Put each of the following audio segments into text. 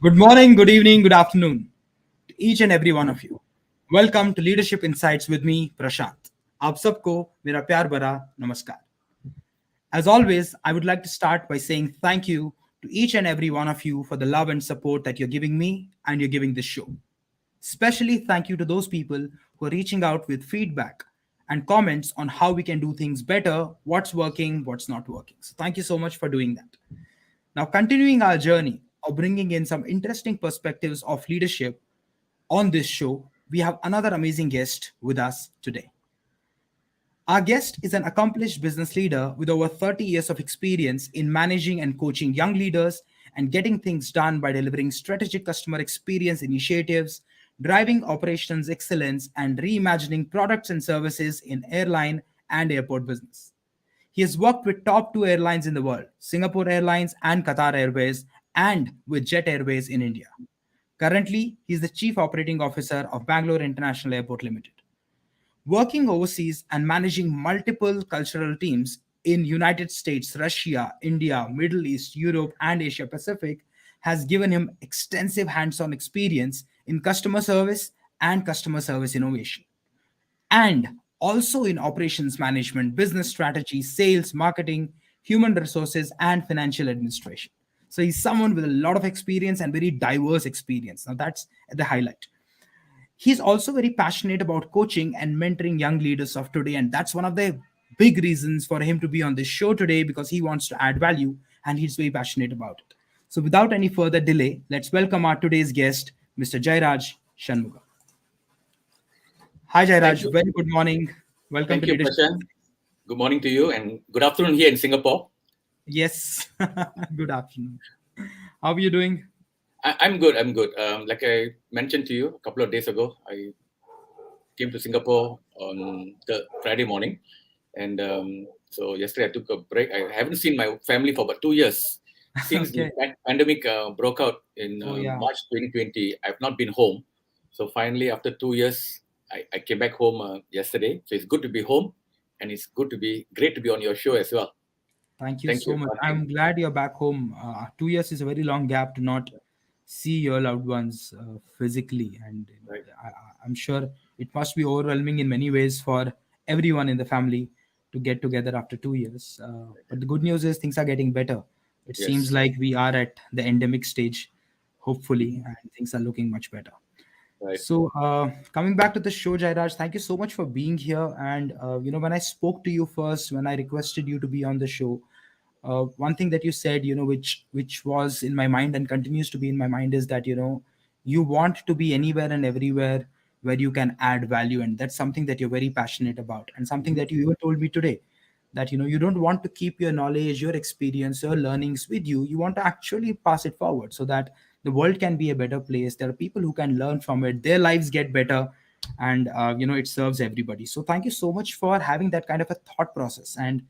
Good morning, good evening, good afternoon to each and every one of you. Welcome to Leadership Insights with me, Prashant. आप सबको मेरा प्यार भरा नमस्कार. As always, I would like to start by saying thank you to each and every one of you for the love and support that you're giving me and you're giving this show. Especially thank you to those people who are reaching out with feedback and comments on how we can do things better, what's working, what's not working. So thank you so much for doing that. Now, continuing our journey of bringing in some interesting perspectives of leadership on this show, we have another amazing guest with us today. Our guest is an accomplished business leader with over 30 years of experience in managing and coaching young leaders and getting things done by delivering strategic customer experience initiatives, driving operations excellence, and reimagining products and services in airline and airport business. He has worked with top two airlines in the world, Singapore Airlines and Qatar Airways, and with Jet Airways in India. Currently, he is the Chief Operating Officer of Bangalore International Airport Limited. Working overseas and managing multiple cultural teams in United States, Russia, India, Middle East, Europe, and Asia Pacific has given him extensive hands-on experience in customer service and customer service innovation and also in operations management, business strategy, sales, marketing, human resources, and financial administration. So he's someone with a lot of experience and very diverse experience. Now that's the highlight. He's also very passionate about coaching and mentoring young leaders of today, and that's one of the big reasons for him to be on this show today because he wants to add value and he's very passionate about it. So without any further delay, let's welcome our today's guest, Mr. Jayaraj Shanmugam. Hi, Thank Jairaj. you. Very good morning. Welcome Thank to you, Leadership. Prashant. Good morning to you and good afternoon here in Singapore. Yes. Good afternoon. How are you doing? I'm good. I'm good. Like I mentioned to you a couple of days ago, I came to Singapore on the Friday morning. And so yesterday I took a break. I haven't seen my family for about 2 years. Since the Okay. pandemic broke out in Oh, yeah. March 2020, I've not been home. So finally, after 2 years, I came back home yesterday. So it's good to be home and it's great to be on your show as well. Thank you Thank so you much. for asking. I'm glad you're back home. 2 years is a very long gap to not see your loved ones physically. And Right. I'm sure it must be overwhelming in many ways for everyone in the family to get together after 2 years. But the good news is things are getting better. It seems Yes. like we are at the endemic stage, hopefully, and things are looking much better. Right. So, coming back to the show, Jairaj, thank you so much for being here. And when I spoke to you first, when I requested you to be on the show, one thing that you said, which was in my mind and continues to be in my mind, is that you want to be anywhere and everywhere where you can add value, and that's something that you're very passionate about, and something Mhm. that you even told me today, that you don't want to keep your knowledge, your experience, your learnings with you. You want to actually pass it forward so that the world can be a better place. There are people who can learn from it, their lives get better, and it serves everybody. So thank you so much for having that kind of a thought process. And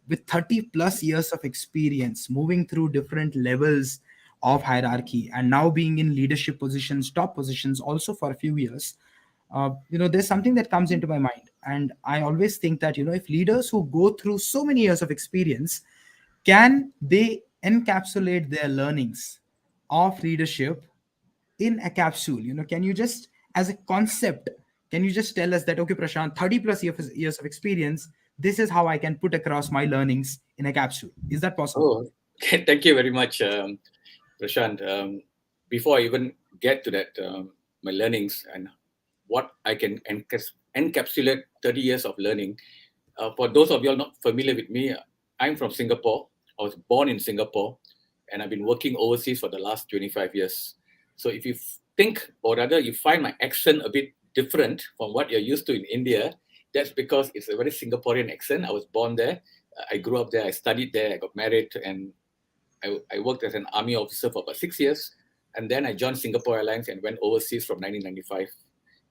with 30 plus years of experience moving through different levels of hierarchy and now being in leadership positions, top positions also for a few years, there's something that comes into my mind. And I always think that if leaders who go through so many years of experience, can they encapsulate their learnings of leadership in a capsule? Can you just, as a concept, can you just tell us that, okay, Prashant, 30 plus years of experience, this is how I can put across my learnings in a capsule? Is that possible? Oh, thank you very much, Prashant. Before I even get to that, my learnings and what I can encapsulate 30 years of learning. For those of you all not familiar with me, I'm from Singapore. I was born in Singapore, and I've been working overseas for the last 25 years. So if you think, or rather, you find my accent a bit different from what you're used to in India, that's because it's a very Singaporean accent. I was born there. I grew up there. I studied there. I got married, and I worked as an army officer for about 6 years, and then I joined Singapore Airlines and went overseas from 1995.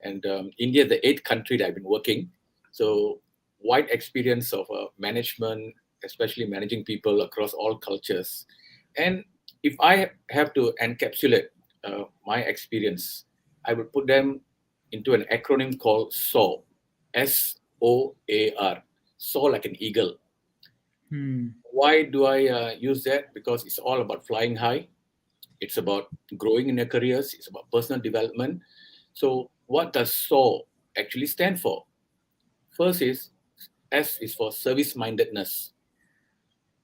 And India, the eighth country that I've been working. So wide experience of management, especially managing people across all cultures. And if I have to encapsulate my experience, I would put them into an acronym called SOAR, SOAR, soar like an eagle. Hmm. Why do I use that? Because it's all about flying high. It's about growing in your careers. It's about personal development. So what does SOAR actually stand for? First is S is for service mindedness.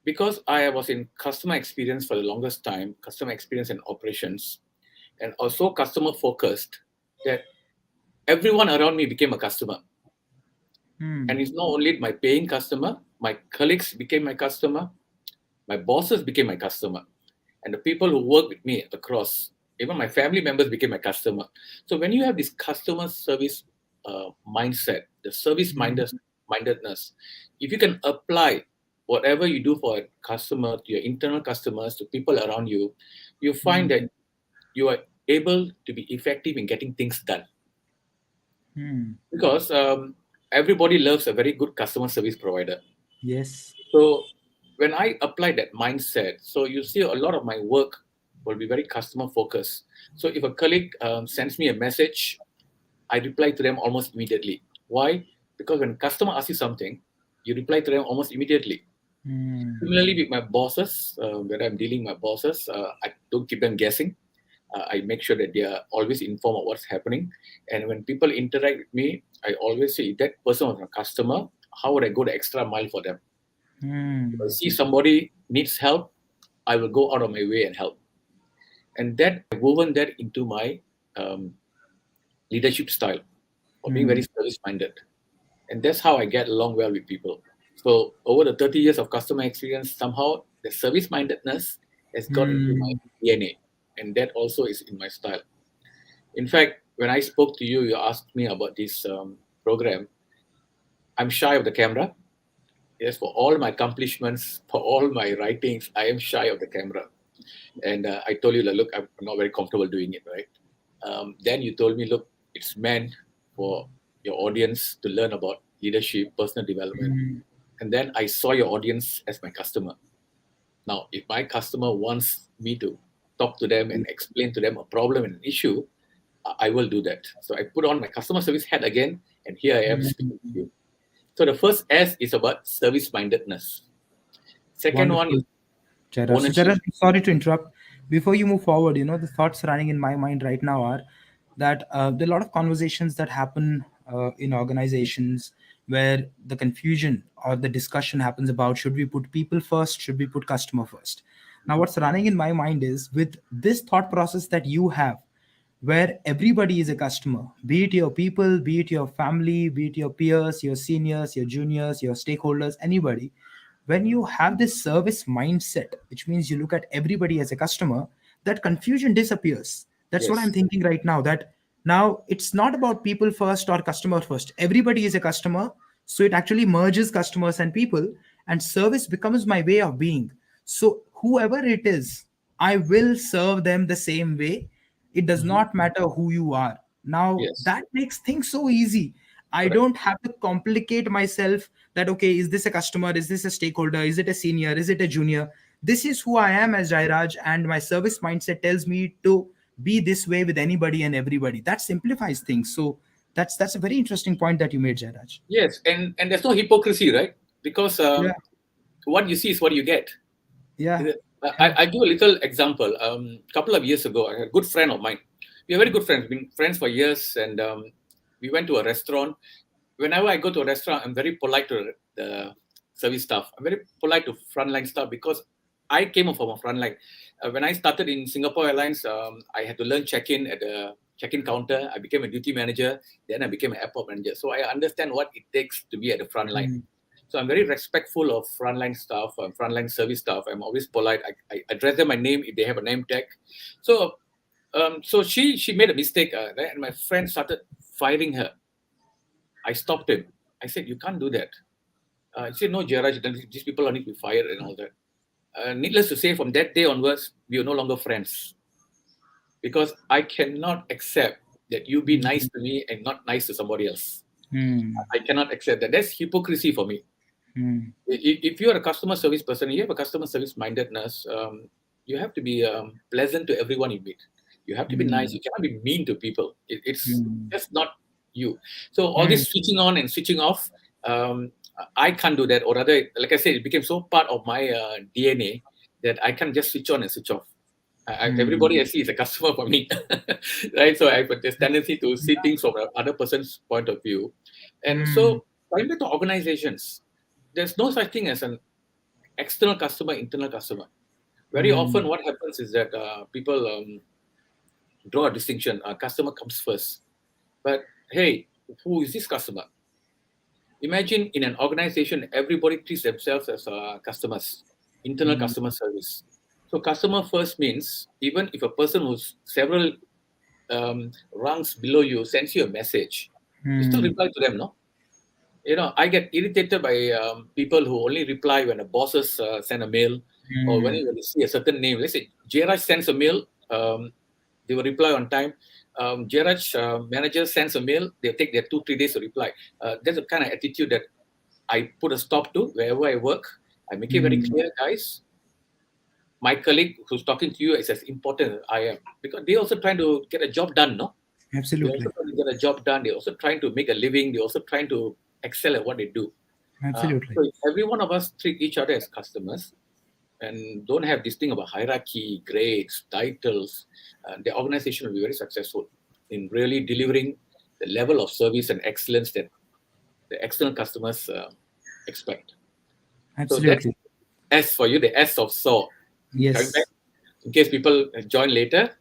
Because I was in customer experience for the longest time, customer experience and operations, and also customer focused, that everyone around me became a customer. And Hmm. it's not only my paying customer, my colleagues became my customer, my bosses became my customer, and the people who work with me across, even my family members became my customer. So when you have this customer service mindset, the service Hmm. mindedness, if you can apply whatever you do for a customer, to your internal customers, to people around you, you find that Hmm. you are able to be effective in getting things done. Hmm. Because everybody loves a very good customer service provider. Yes. So when I apply that mindset, so you see a lot of my work will be very customer focused. So if a colleague sends me a message, I reply to them almost immediately. Why? Because when customer asks you something, you reply to them almost immediately. Hmm. Similarly with my bosses, when I'm dealing with my bosses, I don't keep them guessing. I make sure that they are always informed of what's happening. And when people interact with me, I always say, if that person was a customer, how would I go the extra mile for them? If I Hmm. see somebody needs help, I will go out of my way and help. And that I've woven that into my um, leadership style of being very Hmm. service minded. And that's how I get along well with people. So over the 30 years of customer experience, somehow the service mindedness has got into my Hmm. DNA. And that also is in my style. In fact, when I spoke to you, you asked me about this program. I'm shy of the camera. Yes, for all my accomplishments, for all my writings, I am shy of the camera. And I told you, like, look, I'm not very comfortable doing it, right? Then you told me, look, it's meant for your audience to learn about leadership, personal development. Hmm. And then I saw your audience as my customer. Now, if my customer wants me to talk to them and explain to them a problem and an issue, I will do that. So I put on my customer service hat again, and here I am speaking to Hmm. you. So the first S is about service mindedness. Second one is Wonderful. Jayaraj. So, ownership. Jayaraj, sorry to interrupt. Before you move forward, the thoughts running in my mind right now are that there are a lot of conversations that happen in organizations where the confusion or the discussion happens about should we put people first, should we put customer first. Now, what's running in my mind is with this thought process that you have, where everybody is a customer, be it your people, be it your family, be it your peers, your seniors, your juniors, your stakeholders, anybody. When you have this service mindset, which means you look at everybody as a customer, that confusion disappears. That's what I'm Yes, thinking right now. That now it's not about people first or customer first. Everybody is a customer. So it actually merges customers and people, and service becomes my way of being. So whoever it is, I will serve them the same way. It does hmm, not matter who you are. Now yes, that makes things so easy. I correct. don't have to complicate myself that, okay, is this a customer, is this a stakeholder, is it a senior, is it a junior? This is who I am as Jairaj, and my service mindset tells me to be this way with anybody and everybody. That simplifies things. So that's a very interesting point that you made, Jairaj. Yes, and there's no hypocrisy, right? Because Yeah. what you see is what you get. Yeah. Is it? Yeah. I give a little example. A couple of years ago, I had a good friend of mine. We are very good friends, been friends for years, and we went to a restaurant. Whenever I go to a restaurant, I'm very polite to the service staff. I'm very polite to frontline staff because I came from a frontline. When I started in Singapore Airlines, I had to learn check-in at the check-in counter. I became a duty manager. Then I became an airport manager. So I understand what it takes to be at the front line. Mm. So I'm very respectful of frontline staff, frontline service staff. I'm always polite. I address them by name if they have a name tag. So so she made a mistake, right? And my friend started firing her. I stopped him. I said, "You can't do that." He said, "No, Jayaraj, these people are need to be fired and all that." Needless to say, from that day onwards, we are no longer friends because I cannot accept that you be nice Mm. to me and not nice to somebody else. Mm. I cannot accept that. That's hypocrisy for me. Mm. If you're a customer service person, you have a customer service mindedness, you have to be pleasant to everyone you meet. You have to be nice. Mm. You cannot be mean to people. It's Mm. just not you. So all Mm. this switching on and switching off, um, I can't do that. Or rather, like I said, it became so part of my DNA that I can't just switch on and switch off. Everybody I see is a customer for me, right? So I have this tendency to see things from the other person's point of view. And Mm. so, going back to organizations, there's no such thing as an external customer, internal customer. Very often, Mm. what happens is that people draw a distinction. Customer comes first. But hey, who is this customer? Imagine in an organization, everybody treats themselves as customers, internal Mm. customer service. So customer first means even if a person who's several rungs below you sends you a message, you still Mm. reply to them, no? I get irritated by people who only reply when the bosses send a mail or when Mm. you see a certain name. Let's say Jayaraj sends a mail, they will reply on time. Jayaraj manager sends a mail, they'll take their 2 3 days to reply. That's the kind of attitude that I put a stop to wherever I work. I make it very Mm. clear, guys. My colleague who's talking to you is as important as I am because they're also trying to get a job done, no? They're also Absolutely. trying to get a job done. They're also trying to make a living. They're also trying to excel at what they do. Absolutely. So if every one of us treat each other as customers and don't have this thing about hierarchy, grades, titles, the organization will be very successful in really delivering the level of service and excellence that the external customers expect. So that's Absolutely. S for you, the S of SAW. Coming back, Yes. in case people join later,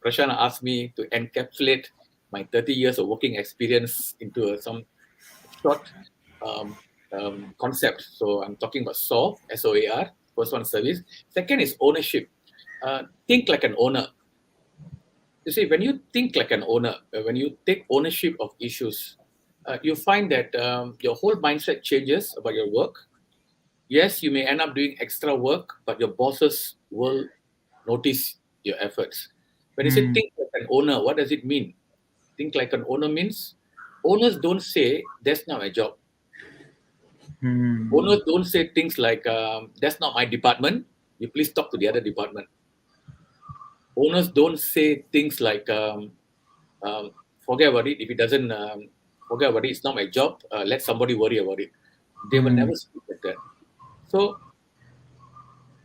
Prashant asked me to encapsulate my 30 years of working experience into some short um, concept. So I'm talking about SOAR, SOAR, first one service. Second is ownership. Think like an owner. You see, when you think like an owner, when you take ownership of issues, you find that your whole mindset changes about your work. Yes, you may end up doing extra work, but your bosses will notice your efforts. When you say Mm. think like an owner, what does it mean? Think like an owner means owners don't say, that's not my job. Mm. Owners don't say things like, that's not my department. You please talk to the other department. Owners don't say things like, forget about it. If it doesn't, forget about it. It's not my job. Let somebody worry about it. They will Mm. never speak like that. So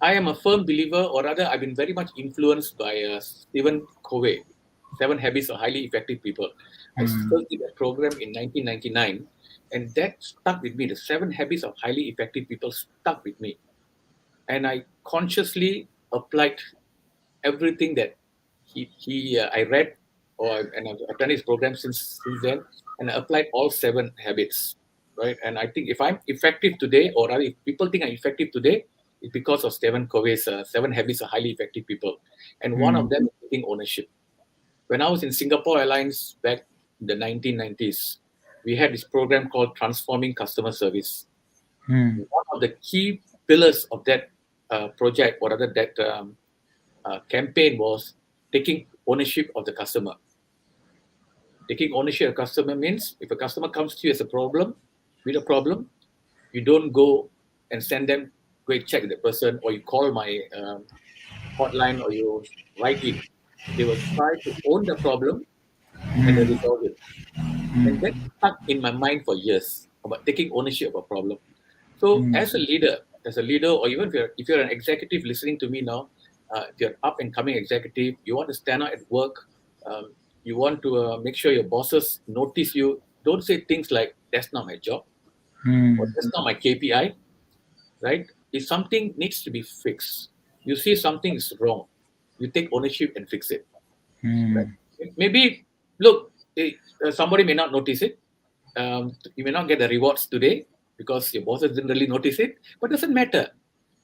I am a firm believer, or rather, I've been very much influenced by Stephen Covey, Seven Habits of Highly Effective People. I Mm. first did that program in 1999, and that stuck with me. The Seven Habits of Highly Effective People stuck with me. And I consciously applied everything that I read, and I've done his program since then, and I applied all seven habits, right? And I think if I'm effective today, or rather if people think I'm effective today, it's because of Stephen Covey's Seven Habits of Highly Effective People, and one of Mm. them is taking ownership. When I was in Singapore Airlines back in the 1990s, we had this program called Transforming Customer Service. Mm. One of the key pillars of that project, or rather that campaign, was taking ownership of the customer. Taking ownership of customer means if a customer comes to you as a problem, with a problem, you don't go and send them, go and check the person, or you call my hotline, or you write in. They will try to own the problem and they Mm. resolve it. And that Mm. stuck in my mind for years about taking ownership of a problem. So Mm. as a leader, or even if you're an executive listening to me now, if you're an up and coming executive, you want to stand out at work, um, you want to make sure your bosses notice you. Don't say things like "That's not my job" or Mm. "That's not my KPI." Right? If something needs to be fixed, you see something is wrong, you take ownership and fix it. Right? Mm. Maybe look, somebody may not notice it. You may not get the rewards today because your bosses didn't really notice it, but it doesn't matter.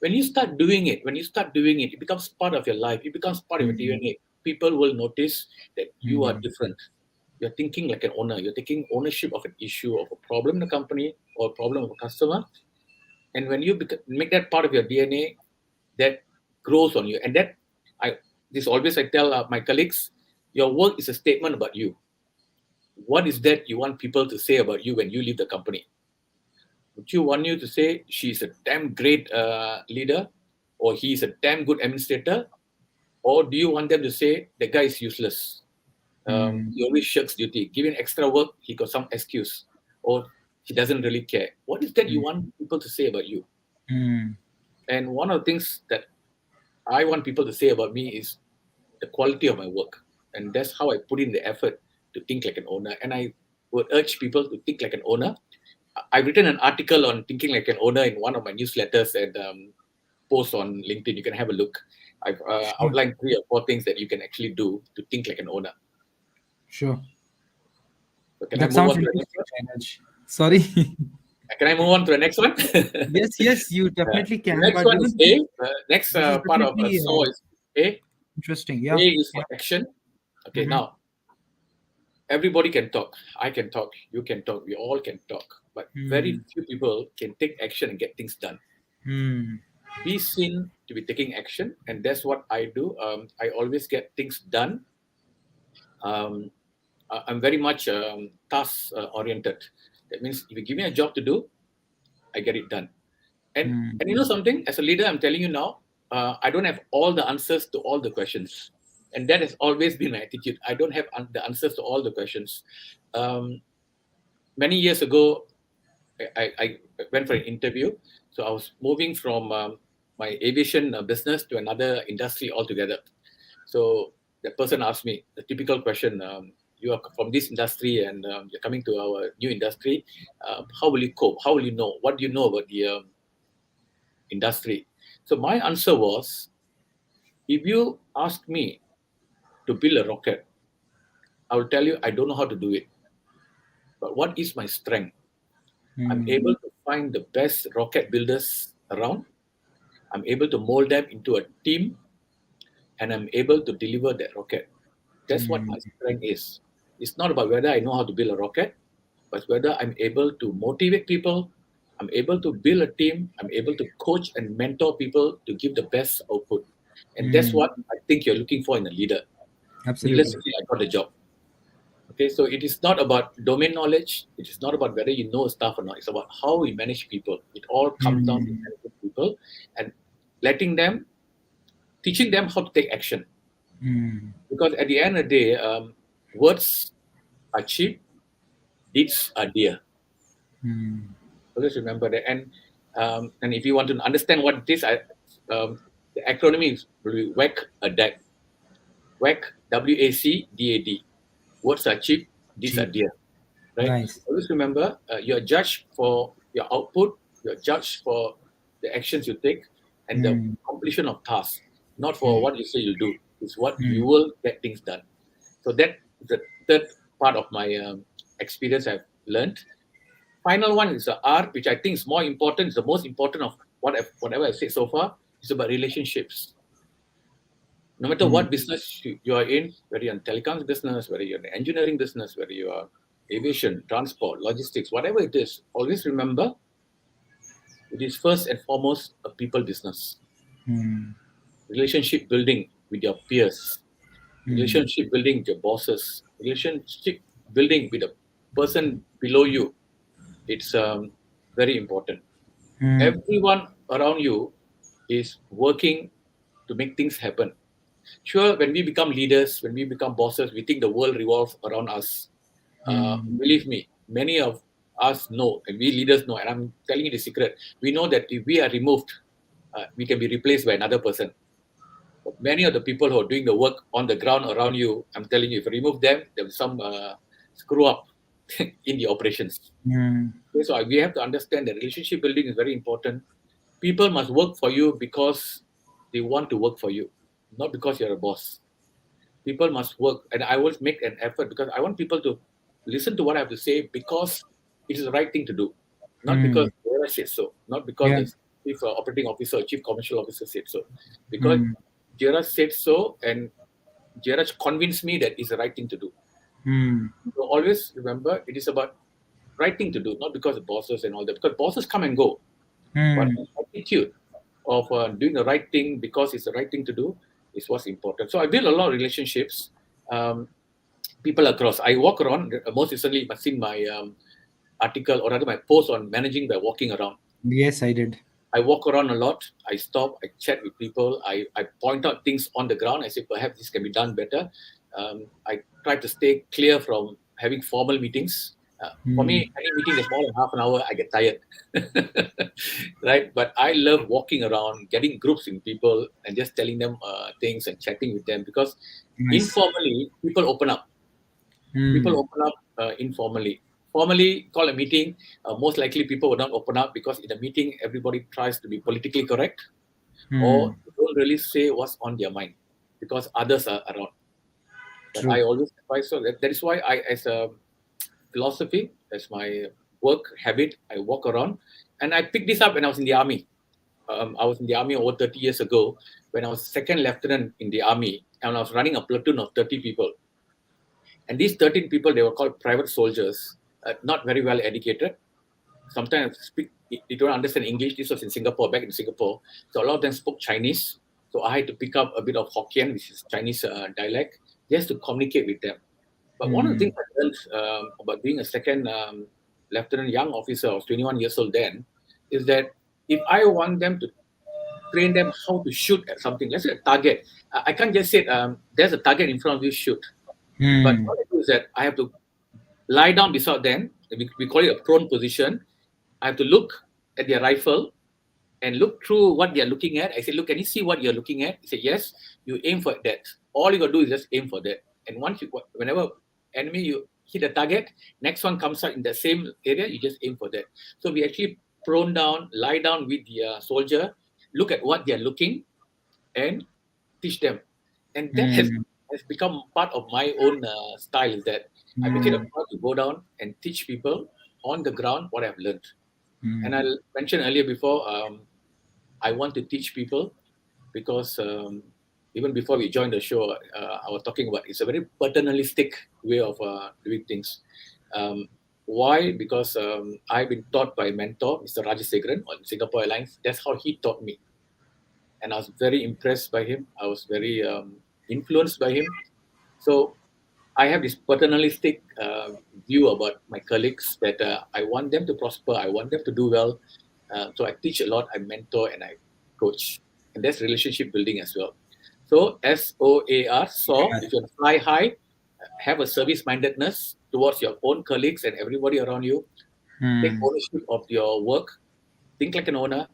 When you start doing it, it becomes part of your life. It becomes part of your Mm. DNA. People will notice that you are Mm. different. You're thinking like an owner. You're taking ownership of an issue, of a problem in the company, or a problem of a customer. And when you make that part of your DNA, that grows on you. And that I this always I tell my colleagues, your work is a statement about you. What is that you want people to say about you when you leave the company? Would you want you to say she's a damn great leader, or he's a damn good administrator, or do you want them to say the guy is useless? Mm. He always shirks duty. Given extra work, he got some excuse, or he doesn't really care. What is that you want people to say about you? Mm. And one of the things that I want people to say about me is the quality of my work. And that's how I put in the effort to think like an owner. And I would urge people to think like an owner. I've written an article on thinking like an owner in one of my newsletters and post on LinkedIn. You can have a look. I've Sure. outlined 3 or 4 things that you can actually do to think like an owner. Sure. So can I That move sounds on to the next interesting, one? Jairaj. Sorry. Can I move on to the next one? Yes, yes, you definitely can. Next But one is A. Next this is part of definitely SO is A. interesting. A Yeah. is Yeah. for action. Okay, Mm-hmm. now everybody can talk. I can talk. You can talk. We all can talk. But very Hmm. few people can take action and get things done. Hmm. Be seen to be taking action, and that's what I do. I always get things done. Um, I'm very much task oriented. That means if you give me a job to do, I get it done. Hmm. And you know something, as a leader, I'm telling you now, I don't have all the answers to all the questions, and that has always been my attitude. I don't have the answers to all the questions. Um, Many years ago, I went for an interview. So I was moving from my aviation business to another industry altogether. So the person asked me the typical question: "You are from this industry and you're coming to our new industry. How will you cope? How will you know? What do you know about the industry?" So my answer was, if you ask me to build a rocket, I will tell you I don't know how to do it. But what is my strength? I'm Hmm. able to find the best rocket builders around. I'm able to mold them into a team and I'm able to deliver that rocket. That's what Hmm. my strength is. It's not about whether I know how to build a rocket, but whether I'm able to motivate people, I'm able to build a team, I'm able to coach and mentor people to give the best output. And that's Hmm. what I think you're looking for in a leader. Needless Absolutely. to say, I got the job. Okay, so it is not about domain knowledge. It is not about whether you know stuff or not. It's about how we manage people. It all comes down to Hmm. managing people and letting them, teaching them how to take action. Hmm. Because at the end of the day, words are cheap, deeds are dear. Hmm. Always remember that. And if you want to understand what it is, the acronym is really WAC a DAC. WAC, WACDAD. Words are cheap, deeds are Cheap. dear. Right? Nice. Always remember, you're judged for your output, you're judged for the actions you take, and the Hmm. completion of tasks, not for Hmm. what you say you'll do. It's what you Hmm. will get things done. So that is the third part of my experience I've learned. Final one is the R, which I think is more important. Is the most important of whatever I've said so far. It's about relationships. No matter Hmm. what business you are in, whether you're in telecoms business, whether you're in the engineering business, whether you are aviation, transport, logistics, whatever it is, always remember it is first and foremost a people business. Hmm. Relationship building with your peers, Hmm. relationship building with your bosses, relationship building with the person below you. It's very important. Hmm. Everyone around you is working to make things happen. Sure, when we become leaders, when we become bosses, we think the world revolves around us. Hmm. Believe me, many of us know, and we leaders know, and I'm telling you the secret. We know that if we are removed, we can be replaced by another person. But many of the people who are doing the work on the ground around you, I'm telling you, if you remove them, there's some screw up in the operations. Hmm. Okay, so we have to understand that relationship building is very important. People must work for you because they want to work for you, not because you're a boss. People must work, and I always make an effort because I want people to listen to what I have to say because it is the right thing to do, not Hmm. because Jayaraj said so, not because Yeah. the chief operating officer or chief commercial officer said so, because Hmm. Jayaraj said so, and Jayaraj convinced me that it's the right thing to do. Hmm. So always remember, it is about right thing to do, not because of bosses and all that, because bosses come and go, but Hmm. the attitude of doing the right thing because it's the right thing to do is what's important. So I build a lot of relationships. Um, People across. I walk around. Most recently, you must seen my article or rather my post on managing by walking around. Yes, I did. I walk around a lot. I stop. I chat with people. I point out things on the ground. I say perhaps this can be done better. I try to stay clear from having formal meetings. For Hmm. me, any meeting that's more than half an hour, I get tired. Right? But I love walking around, getting groups in people, and just telling them things and chatting with them because Nice. informally, people open up. People Hmm. open up informally. Formally, call a meeting, most likely people will not open up because in a meeting, everybody tries to be politically correct or Hmm. don't really say what's on their mind because others are around. But I True. always advise so that is why I, as a philosophy, as my work habit, I walk around, and I picked this up when I was in the army. I was in the army over 30 years ago when I was second lieutenant in the army, and I was running a platoon of 30 people. And these 13 people, they were called private soldiers, not very well educated. Sometimes they don't understand English. This was in Singapore, back in Singapore. So a lot of them spoke Chinese. So I had to pick up a bit of Hokkien, which is Chinese dialect, just to communicate with them. But one of the Hmm. things I learned about being a second lieutenant young officer, I was 21 years old then, is that if I want them to train them how to shoot at something, let's say a target, I can't just say, there's a target in front of you, shoot. But Hmm. what I do is that I have to lie down beside them. We call it a prone position. I have to look at their rifle and look through what they are looking at. I say, look, can you see what you're looking at? He said, yes. You aim for that. All you got to do is just aim for that. And once you, whenever enemy you hit a target, next one comes out in the same area, you just aim for that. So we actually prone down, lie down with the soldier, look at what they are looking, and teach them. And that Hmm. has become part of my own style. Is that I make it a Hmm. point to go down and teach people on the ground what I've learned. And I Hmm. mentioned earlier before, I want to teach people because even before we joined the show, I was talking about it's a very paternalistic way of doing things. Um, why? Because I've been taught by mentor, Mr. Rajasekharan on Singapore Airlines. That's how he taught me. And I was very impressed by him. I was very influenced by him. So I have this paternalistic view about my colleagues that I want them to prosper. I want them to do well. So I teach a lot. I mentor and I coach, and that's relationship building as well. So SOAR, so if you want to fly high, have a service mindedness towards your own colleagues and everybody around you. Take Hmm. ownership of your work. Think like an owner.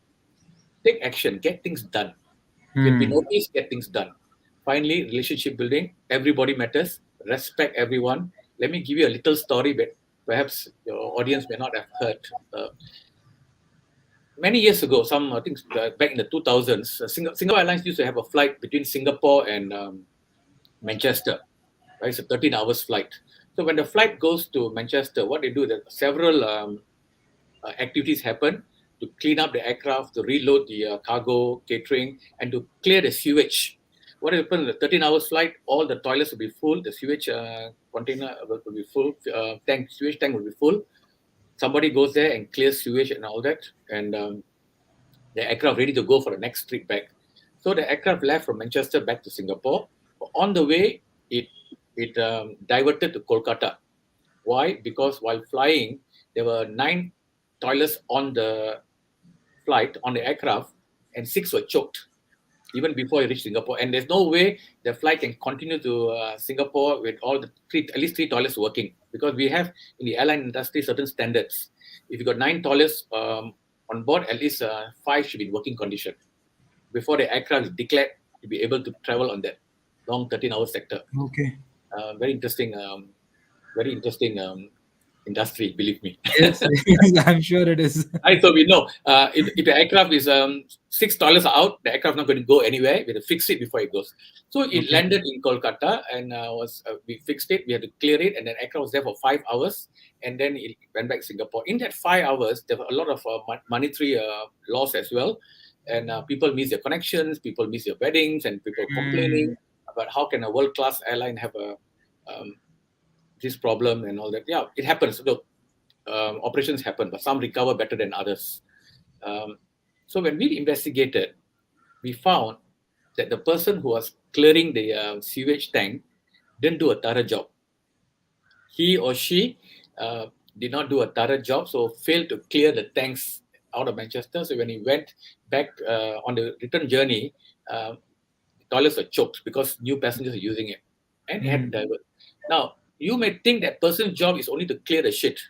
Take action. Get things done. If you be Hmm. noticed, get things done. Finally, relationship building. Everybody matters. Respect everyone. Let me give you a little story that perhaps your audience may not have heard. Many years ago, some I think back in the 2000s, Singapore Airlines used to have a flight between Singapore and Manchester. Right, it's a 13 hours flight. So when the flight goes to Manchester, what they do is that several activities happen to clean up the aircraft, to reload the cargo, catering, and to clear the sewage. What happens in the 13 hours flight? All the toilets will be full, the sewage container will be full, sewage tank will be full. Somebody goes there and clears sewage and all that, and the aircraft ready to go for the next trip back. So the aircraft left from Manchester back to Singapore. On the way, it diverted to Kolkata. Why? Because while flying, there were 9 toilets on the flight on the aircraft, and 6 were choked even before it reached Singapore. And there's no way the flight can continue to Singapore with all the at least 3 toilets working because we have in the airline industry certain standards. If you got 9 toilets on board, at least 5 should be in working condition before the aircraft is declared to be able to travel on that long 13-hour sector. Okay. Very interesting, industry, believe me. Yes, I'm sure it is. Right, so we know if the aircraft is 6 toilets are out, the aircraft not going to go anywhere. We have to fix it before it goes. So it Okay. landed in Kolkata, and was we fixed it. We had to clear it, and then aircraft was there for 5 hours, and then it went back to Singapore. In that 5 hours, there were a lot of monetary loss as well, and people miss their connections, people miss their weddings, and people complaining Hmm. about how can a world class airline have a um, this problem and all that. Yeah, it happens. Look, operations happen, but some recover better than others. Um, so when we investigated, we found that the person who was clearing the sewage tank didn't do a thorough job. He or she did not do a thorough job, so failed to clear the tanks out of Manchester. So when he went back on the return journey, uh, toilets were choked because new passengers are using it, and it had to Hmm. divert. Now, you may think that person's job is only to clear the shit.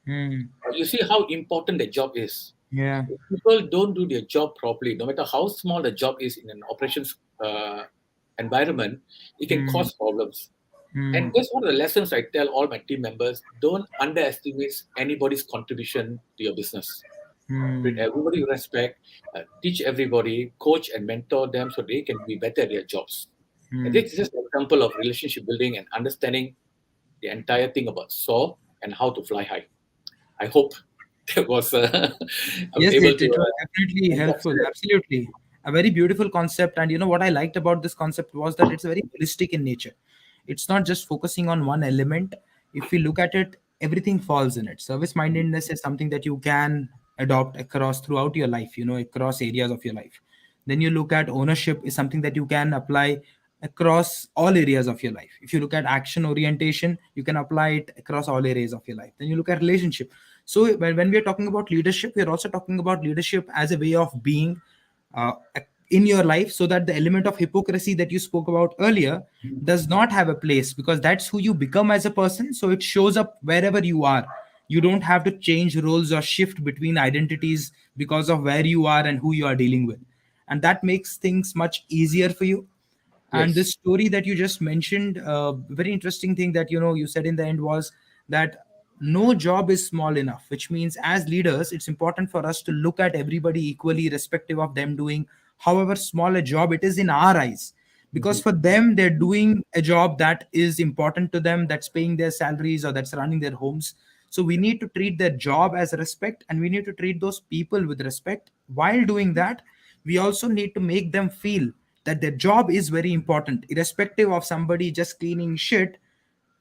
Hmm. But you see how important the job is. Yeah. If people don't do their job properly, no matter how small the job is in an operations environment, it can Hmm. cause problems. And Hmm. that's one of the lessons I tell all my team members. Don't underestimate anybody's contribution to your business. Treat Hmm. everybody with respect, teach everybody, coach and mentor them so they can be better at their jobs. And Hmm. this is just an example of relationship building and understanding the entire thing about SOAR and how to fly high. I hope that was I was Yes, able to it was definitely helpful. encapsulate. Absolutely. A very beautiful concept. And you know what I liked about this concept was that it's very holistic in nature. It's not just focusing on one element. If we look at it, everything falls in it. Service mindedness is something that you can adopt across throughout your life, across areas of your life. Then you look at ownership is something that you can apply across all areas of your life. If you look at action orientation, you can apply it across all areas of your life. Then you look at relationship. So when we are talking about leadership, we are also talking about leadership as a way of being uh, in your life, so that the element of hypocrisy that you spoke about earlier does not have a place, because that's who you become as a person. So it shows up wherever you are. You don't have to change roles or shift between identities because of where you are and who you are dealing with, and that makes things much easier for you. And Yes. this story that you just mentioned, very interesting thing that you said in the end was that no job is small enough, which means as leaders it's important for us to look at everybody equally, irrespective of them doing however small a job it is in our eyes, because Mhm. for them they're doing a job that is important to them, that's paying their salaries or that's running their homes. So we need to treat their job as respect, and we need to treat those people with respect. While doing that, we also need to make them feel that their job is very important, irrespective of somebody just cleaning shit.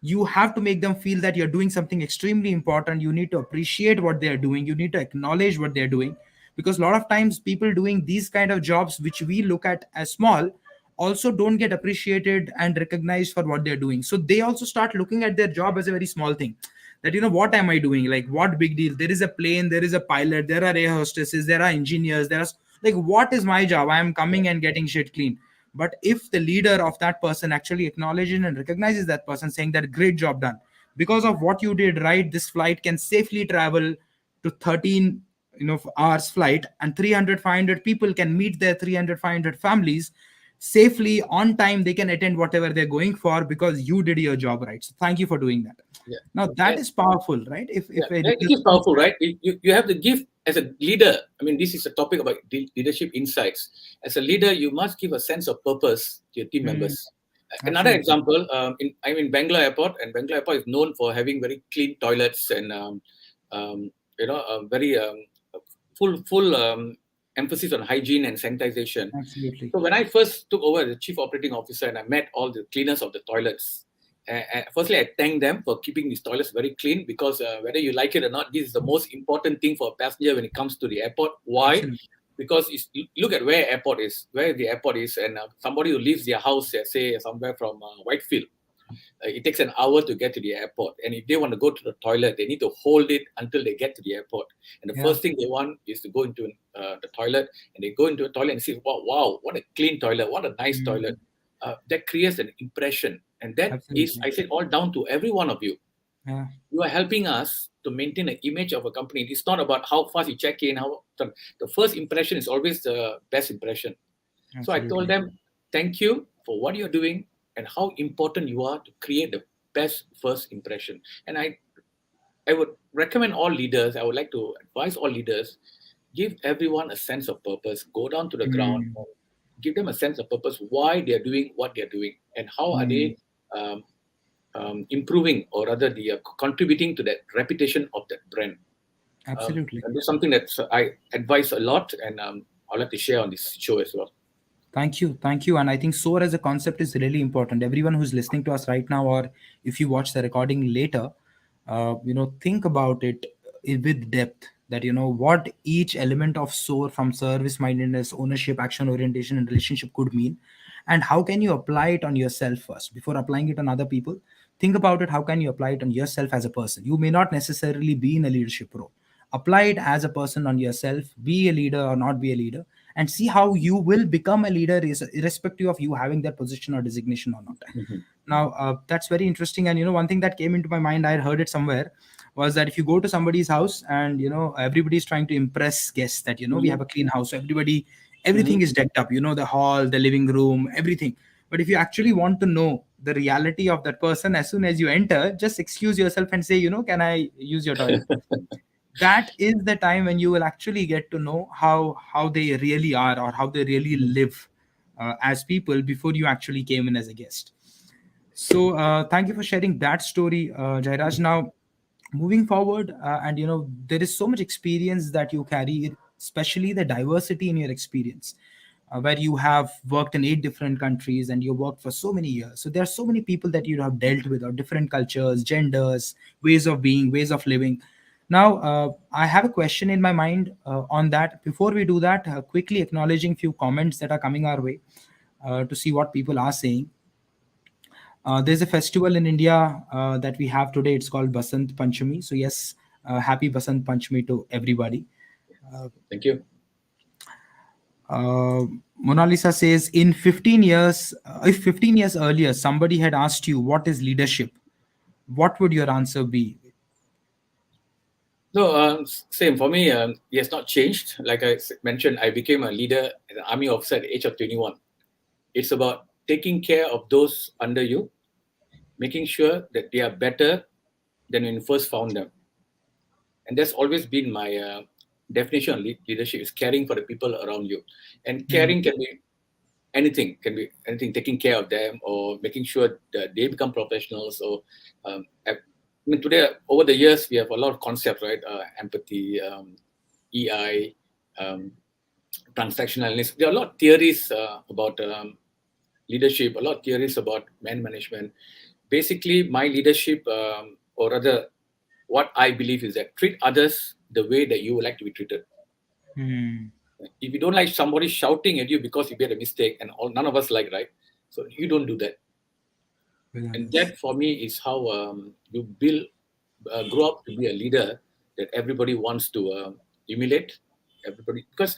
You have to make them feel that you're doing something extremely important. You need to appreciate what they're doing, you need to acknowledge what they're doing, because a lot of times people doing these kind of jobs which we look at as small also don't get appreciated and recognized for what they're doing. So they also start looking at their job as a very small thing, that what am I doing, like what big deal, there is a plane, there is a pilot, there are air hostesses, there are engineers, there are, like, what is my job, I am coming and getting shit clean. But if the leader of that person actually acknowledges and recognizes that person, saying that great job done, because of what you did right, this flight can safely travel to 13 hours flight, and 300 500 people can meet their 300 500 families safely on time, they can attend whatever they're going for because you did your job right. So thank you for doing that. Yeah. Now that And is powerful, right? If yeah, a it leader is sees powerful, that. right? You have to give as a leader. I mean, this is a topic about leadership insights. As a leader, you must give a sense of purpose to your team Hmm, members. Another absolutely. example, I'm in Bangalore Airport, and Bangalore Airport is known for having very clean toilets and very full emphasis on hygiene and sanitization. Absolutely. So when I first took over as the chief operating officer and I met all the cleaners of the toilets, firstly I thank them for keeping these toilets very clean, because whether you like it or not, this is the most important thing for a passenger when it comes to the airport. Why? Absolutely. Because look at where the airport is, and somebody who leaves their house, say somewhere from Whitefield, it takes an hour to get to the airport. And if they want to go to the toilet, they need to hold it until they get to the airport. And the Yeah. first thing they want is to go into the toilet, and they go into a toilet and see, wow, wow, what a clean toilet, what a nice Hmm, toilet. That creates an impression. And that is, absolutely. I said, all down to every one of you. Yeah. You are helping us to maintain an image of a company. It's not about how fast you check in, how the first impression is always the best impression. So I told Absolutely. them, thank you for what you're doing and how important you are to create the best first impression. And I would recommend all leaders, I would like to advise all leaders, give everyone a sense of purpose, go down to the ground, Hmm, give them a sense of purpose, why they're doing what they're doing, and how are hmm, they um, improving, or rather, they are contributing to that reputation of that brand. absolutely. And this is something that I advise a lot, and I'd like to share on this show as well. Thank you. Thank you. And I think SOAR as a concept is really important. Everyone who's listening to us right now, or if you watch the recording later, think about it with depth, that, what each element of SOAR, from service mindedness, ownership, action orientation, and relationship, could mean. And how can you apply it on yourself first before applying it on other people? Think about it. How can you apply it on yourself as a person? You may not necessarily be in a leadership role. Apply it as a person on yourself, be a leader or not be a leader, and see how you will become a leader, irrespective of you having that position or designation or not. Now, that's very interesting. And one thing that came into my mind, I had heard it somewhere, was that if you go to somebody's house and everybody's trying to impress guests that we Mhm. have a clean house, so everybody, Mhm. everything is decked up, the hall, the living room, everything. But if you actually want to know the reality of that person, as soon as you enter, just excuse yourself and say, can I use your toilet? That is the time when you will actually get to know how they really are, or how they really Mhm. live as people before you actually came in as a guest. So thank you for sharing that story, Jairaj. Now, moving forward, and there is so much experience that you carry, especially the diversity in your experience, where you have worked in 8 different countries and you worked for so many years. So there are so many people that you have dealt with, or different cultures, genders, ways of being, ways of living. Now, I have a question in my mind on that. Before we do that, quickly acknowledging few comments that are coming our way, to see what people are saying. There's a festival in India that we have today. It's called Basant Panchami. So yes, happy Basant Panchami to everybody. Uh, Thank you. uh, Mona Lisa says, in 15 years, if 15 years earlier somebody had asked you what is leadership, what would your answer be? No, same for me. It has not changed. Like mentioned, I became a leader, an army officer at the age of 21. It's about taking care of those under you, making sure that they are better than when you first found them. And that's always been my definition of leadership, is caring for the people around you. And Hmm. caring can be anything, taking care of them or making sure that they become professionals. Or I mean, today, over the years, we have a lot of concepts, right? Empathy, EI, um, transactionalness. There are a lot of theories about leadership, a lot of theories about man management. Basically, my leadership, or rather, what I believe is that treat others the way that you would like to be treated. Hmm. If you don't like somebody shouting at you because you made a mistake, and all none of us like, right? So you don't do that. With And others. that for me is how you build, grow up to be a leader that everybody wants to emulate. Everybody, because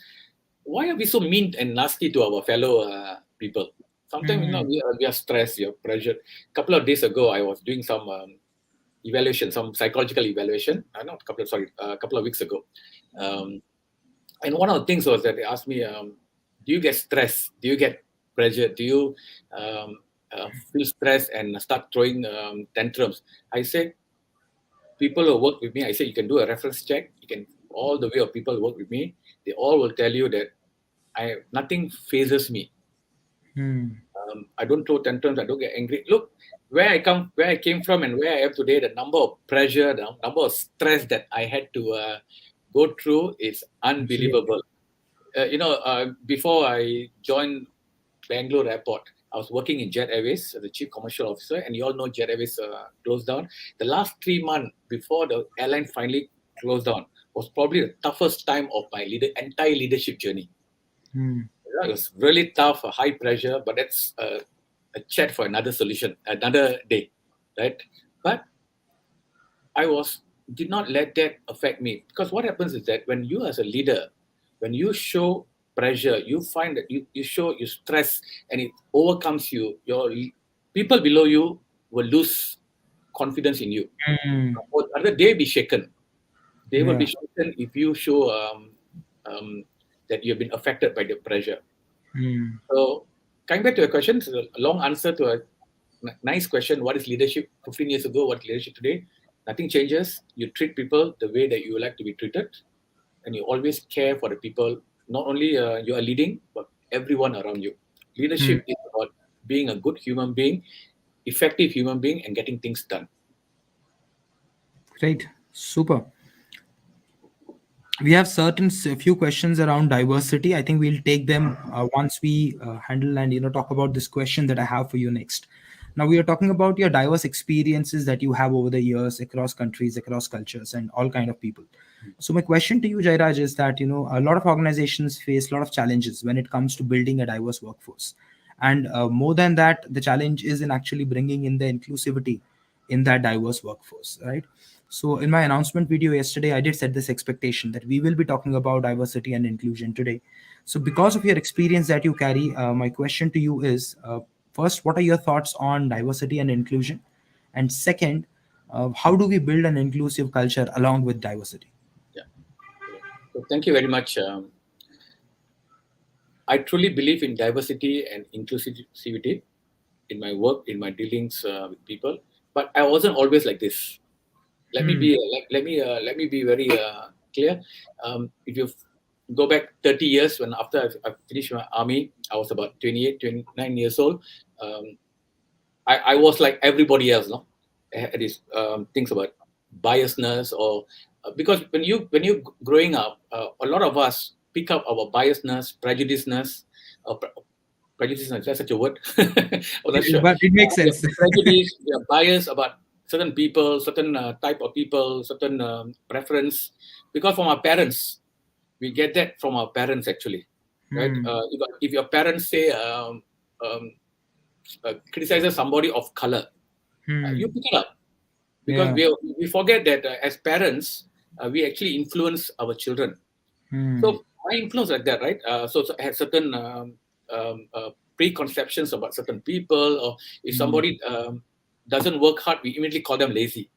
why are we so mean and nasty to our fellow people? Sometimes Hmm. we are stressed, we are pressured. A couple of days ago, I was doing some evaluation, some psychological evaluation. Not a couple of sorry, a couple of weeks ago. Um, and one of the things was that they asked me, do you get stressed? Do you get pressure? Do you feel stressed and start throwing tantrums? I said, people who work with me, I said, you can do a reference check. You can, all the way of people who work with me, they all will tell you that nothing phases me. Hmm. I don't throw tantrums. I don't get angry. Look, where I came from, and where I am today. The number of pressure, the number of stress that I had to go through is Absolutely. unbelievable. Before I joined Bangalore Airport, I was working in Jet Airways as the chief commercial officer, and you all know Jet Airways closed down. The last 3 months before the airline finally closed down was probably the toughest time of my entire leadership journey. Hmm. It was really tough, high pressure, but that's a chat for another solution, another day, right? But I did not let that affect me, because what happens is that when you as a leader, when you show pressure, you find that you show you stress and it overcomes you. Your people below you will lose confidence in you. Hmm. Or other they be shaken. They will be Yeah. shaken if you show um, that you have been affected by the pressure. Hmm. So, coming back to your question, it's a long answer to a nice question. What is leadership 15 years ago? What is leadership today? Nothing changes. You treat people the way that you would like to be treated, and you always care for the people, not only you are leading, but everyone around you. Hmm. Leadership is about being a good human being, effective human being, and getting things done. Great. Super. We have certain few questions around diversity. I think we'll take them once we handle and talk about this question that I have for you next. Now we are talking about your diverse experiences that you have over the years across countries, across cultures, and all kind of people. So my question to you, Jairaj, is that a lot of organizations face a lot of challenges when it comes to building a diverse workforce, and more than that, the challenge is in actually bringing in the inclusivity in that diverse workforce, right? So in my announcement video yesterday, I did set this expectation that we will be talking about diversity and inclusion today. So because of your experience that you carry, my question to you is, First, what are your thoughts on diversity and inclusion? And second, how do we build an inclusive culture along with diversity? Yeah. So thank you very much. I truly believe in diversity and inclusivity in my work, in my dealings with people. But I wasn't always like this. Hmm. Let me be very clear. If you go back 30 years, when after I finished my army, I was about 28, 29 years old. Um, I was like everybody else, no? I had these things about biasness or because when you growing up, a lot of us pick up our biasness, prejudiceness, prejudiceness. That's such a word. I'm not sure. But it makes We sense. are prejudice, we are biased about certain people, certain type of people, certain preference, because from our parents, we get that from our parents actually, right? Hmm. If your parents say um, criticizes somebody of color, you Hmm. pick it up because Yeah. we forget that as parents, we actually influence our children. Hmm. So I influence like that, right? So I had certain preconceptions about certain people, or if Hmm. somebody doesn't work hard, we immediately call them lazy.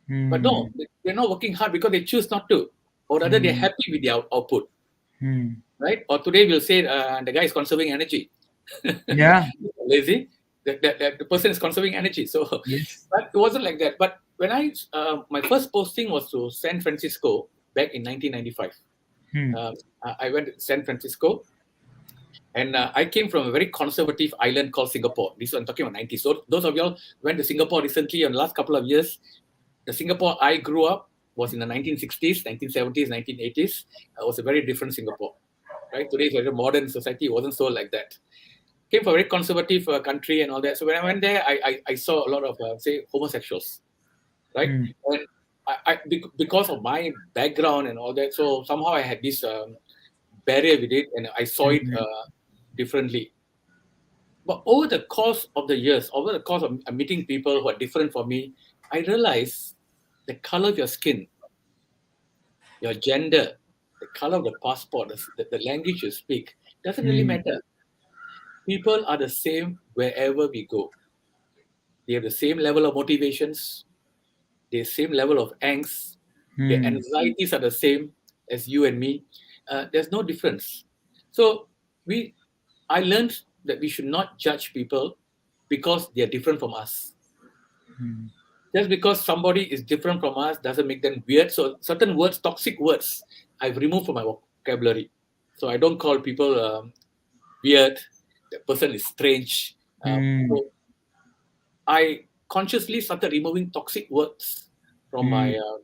But Hmm. no, they're not working hard because they choose not to, or rather they're Hmm. happy with their output, Hmm. right? Or today we'll say the guy is conserving energy. Yeah. Lazy, that the person is conserving energy. So, Yes. but it wasn't like that. But when my first posting was to San Francisco back in 1995. Hmm. Um, I went to San Francisco, and I came from a very conservative island called Singapore. This I'm talking about 90s. So those of y'all went to Singapore recently in the last couple of years, the Singapore I grew up was in the 1960s, 1970s, 1980s. It was a very different Singapore. Right? Today's very modern society. It wasn't so like that. Came from a very conservative country and all that. So when I went there, I saw a lot of say homosexuals, right? Hmm. And because of my background and all that, so somehow I had this barrier with it, and I saw it Hmm. differently. But over the course of the years, over the course of meeting people who are different from me, I realized the color of your skin, your gender, the color of the passport, the language you speak doesn't really Hmm. matter. People are the same wherever we go. They have the same level of motivations, the same level of angst, their Hmm. anxieties are the same as you and me. There's no difference. So we, I learned that we should not judge people because they are different from us. Hmm. Just because somebody is different from us doesn't make them weird. So certain words, toxic words, I've removed from my vocabulary. So I don't call people weird. The person is strange. Hmm. So I consciously started removing toxic words from my Hmm.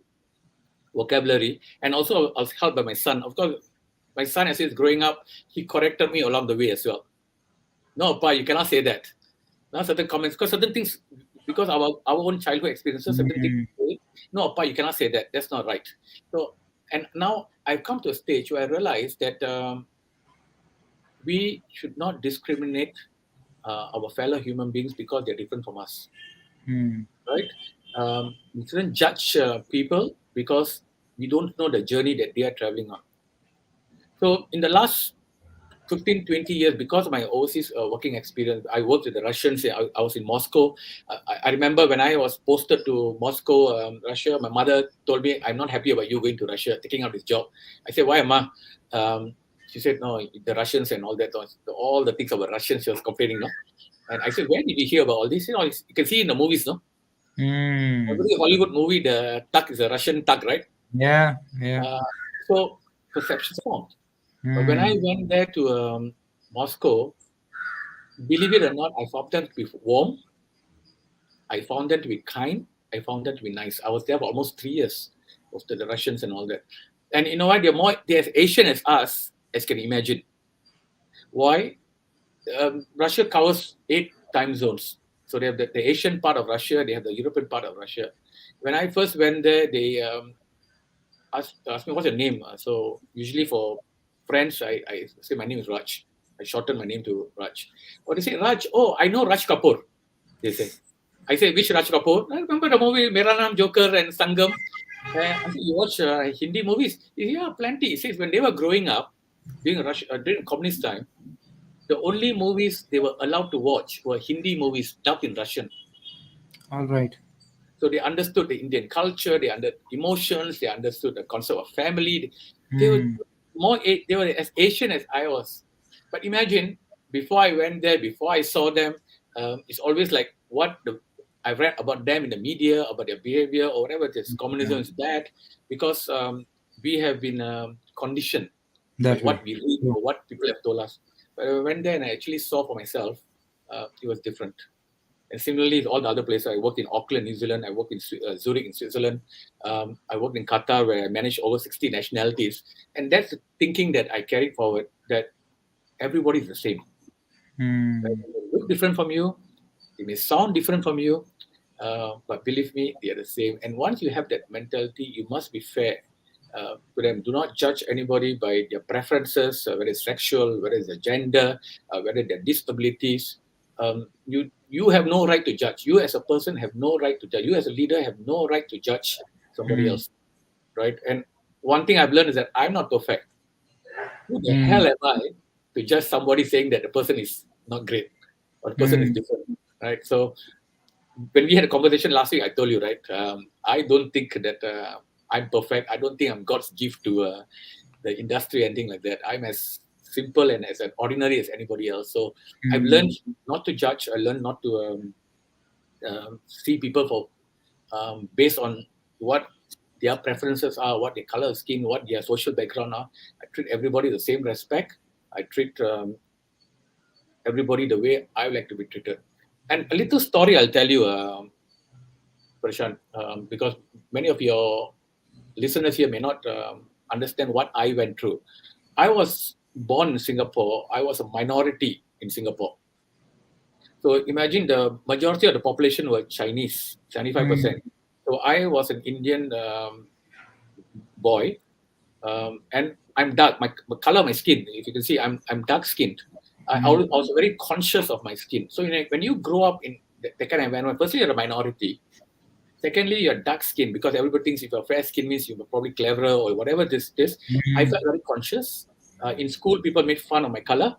vocabulary, and also I was helped by my son. Of course, my son, as he's growing up, he corrected me along the way as well. No, pa, you cannot say that. Now certain comments, because certain things, because our own childhood experiences, certain things. Hmm. No, pa, you cannot say that. That's not right. So, and now I've come to a stage where I realize that we should not discriminate our fellow human beings because they're different from us, Hmm. right? We shouldn't judge people because we don't know the journey that they are traveling on. So in the last 15, 20 years, because of my overseas working experience, I worked with the Russians. I was in Moscow. I remember when I was posted to Moscow, Russia, my mother told me, I'm not happy about you going to Russia, taking up this job. I said, why, Ma? She said, no, the Russians and all that, all the things about Russians, she was complaining, no? And I said, where did you hear about all this? You can see in the movies, no? Hmm. Every Hollywood movie, the thug is a Russian thug, right? Yeah. Yeah. Uh, so perceptions formed. But when I Hmm. went there to Moscow, believe it or not, I found them to be warm. I found them to be kind. I found them to be nice. I was there for almost 3 years after the Russians and all that. And you know what? They're as Asian as us, as can imagine. Why? Russia covers 8 time zones. So they have the Asian part of Russia, they have the European part of Russia. When I first went there, they asked me, what's your name? So usually for friends, I say my name is Raj. I shorten my name to Raj. Or they say, Raj, oh, I know Raj Kapoor, they say. I say, which Raj Kapoor? I remember the movie Mera Naam Joker and Sangam. I said, you watch Hindi movies? He said, yeah, plenty. He says, when they were growing up, during communist time, The only movies they were allowed to watch were Hindi movies dubbed in Russian. All right. So they understood the Indian culture, they understood emotions, they understood the concept of family. They were Hmm. they were as Asian as I was. But imagine, before I went there, before I saw them, it's always like I read about them in the media, about their behavior or whatever it is. Yeah. Communism is bad because we have been conditioned by That way. what we read Yeah. or what people have told us. But I went there and I actually saw for myself, it was different. And similarly, all the other places, I worked in Auckland, New Zealand. I worked in Zurich, in Switzerland. I worked in Qatar, where I managed over 60 nationalities. And that's the thinking that I carried forward, that everybody is the same. Right? Hmm. They may look different from you, they may sound different from you, but believe me, they are the same. And once you have that mentality, you must be fair to them. Do not judge anybody by their preferences, whether it's sexual, whether it's their gender, whether their disabilities. You have no right to judge. You as a person have no right to judge. You as a leader have no right to judge somebody Hmm. else, right? And one thing I've learned is that I'm not perfect. Who the Hmm. hell am I to judge somebody saying that the person is not great or the person is Hmm. different, right? So when we had a conversation last week, I told you, right? I don't think that I'm perfect. I don't think I'm God's gift to the industry, anything like that. I'm as simple and as an ordinary as anybody else. So I've Hmm. learned not to judge. I learned not to see people for based on what their preferences are, what their color of skin, what their social background are. I treat everybody the same respect. I treat everybody the way I would like to be treated. And a little story I'll tell you, Prashant, because many of your listeners here may not understand what I went through. I was born in Singapore. I was a minority in Singapore. So imagine the majority of the population were Chinese, Hmm. 75%. So I was an Indian boy, and I'm dark. My color of my skin, if you can see, I'm dark skinned. Hmm. I was very conscious of my skin. So when you grow up in that kind of environment, firstly you're a minority. Secondly, you're dark skin because everybody thinks if you're fair skin means you're probably cleverer or whatever this is. I Hmm. felt very conscious. In school, people made fun of my color.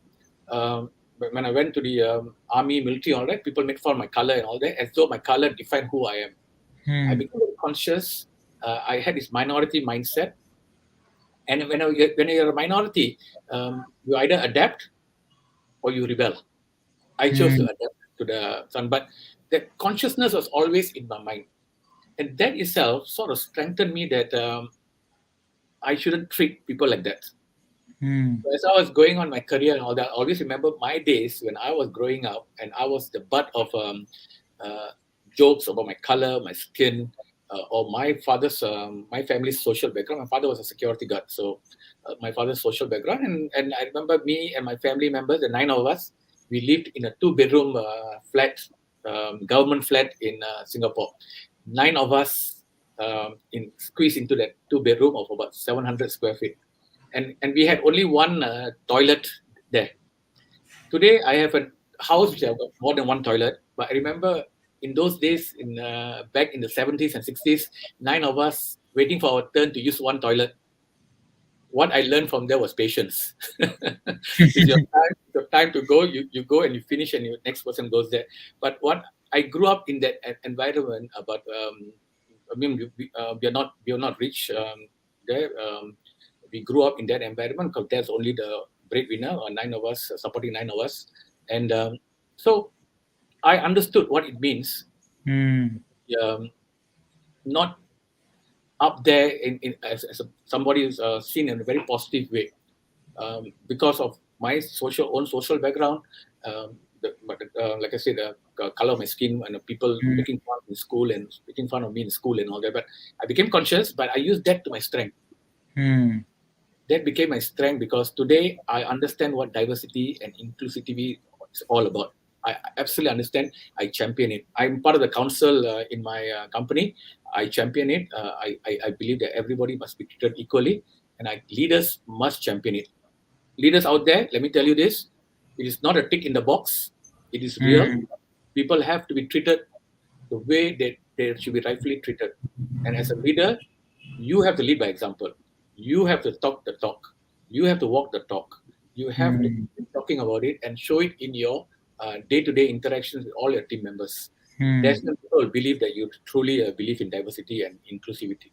But when I went to the army, military, all that, people made fun of my color and all that, as though my color defined who I am. I Hmm. became very conscious. I had this minority mindset, and when you're a minority, you either adapt or you rebel. I chose to Hmm. adapt to the sun, but the consciousness was always in my mind, and that itself sort of strengthened me that I shouldn't treat people like that. Hmm. So as I was going on my career and all that, I always remember my days when I was growing up and I was the butt of uh, jokes about my color, my skin, or my family's social background. My father was a security guard, so my father's social background, and I remember me and my family members, the nine of us, we lived in a two-bedroom flat, government flat in Singapore. Nine of us in squeezed into that two-bedroom of about 700 square feet, and we had only one toilet there. Today, I have a house which have got more than one toilet. But I remember in those days, in back in the 70s and 60s, nine of us waiting for our turn to use one toilet. What I learned from there was patience. It's your time to go, you go and you finish, and your next person goes there. But what I grew up in that environment, but I mean, we are not rich there. We grew up in that environment because there's only the breadwinner, or nine of us supporting nine of us, and so I understood what it means. Hmm. Um, Not up there as somebody is seen in a very positive way, because of my own social background. Like I said, the color of my skin and the people Hmm. making fun in school and making fun of me in school and all that. But I became conscious, but I used that to my strength. Hmm. That became my strength because today I understand what diversity and inclusivity is all about. I absolutely understand. I champion it. I'm part of the council in my company. I champion it. I believe that everybody must be treated equally, and leaders must champion it. Leaders out there, let me tell you this: it is not a tick in the box. It is real. Hmm. People have to be treated the way they should be rightfully treated. And as a leader, you have to lead by example. You have to talk the talk. You have to walk the talk. You have to Hmm. talk talking about it and show it in your day-to-day interactions with all your team members. Hmm. That's when people will believe that you truly believe in diversity and inclusivity.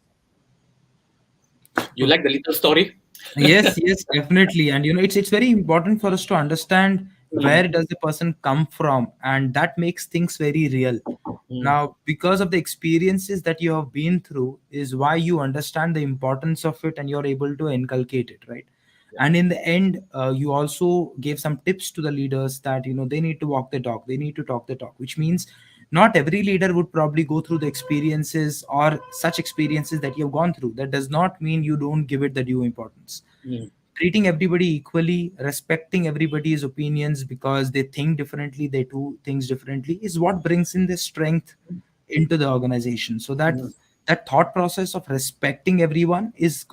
You True. like the little story? Yes, yes, definitely. And it's very important for us to understand Mm, where does the person come from, and that makes things very real. mm, Now, because of the experiences that you have been through, is why you understand the importance of it and you're able to inculcate it, right? yeah. And in the end, you also gave some tips to the leaders that they need to walk the talk, they need to talk the talk, which means not every leader would probably go through the experiences or such experiences that you've gone through. That does not mean you don't give it the due importance. Mm, Treating everybody equally, respecting everybody's opinions because they think differently, they do things differently, is what brings in the strength into the organization. So that mm, that thought process of respecting everyone is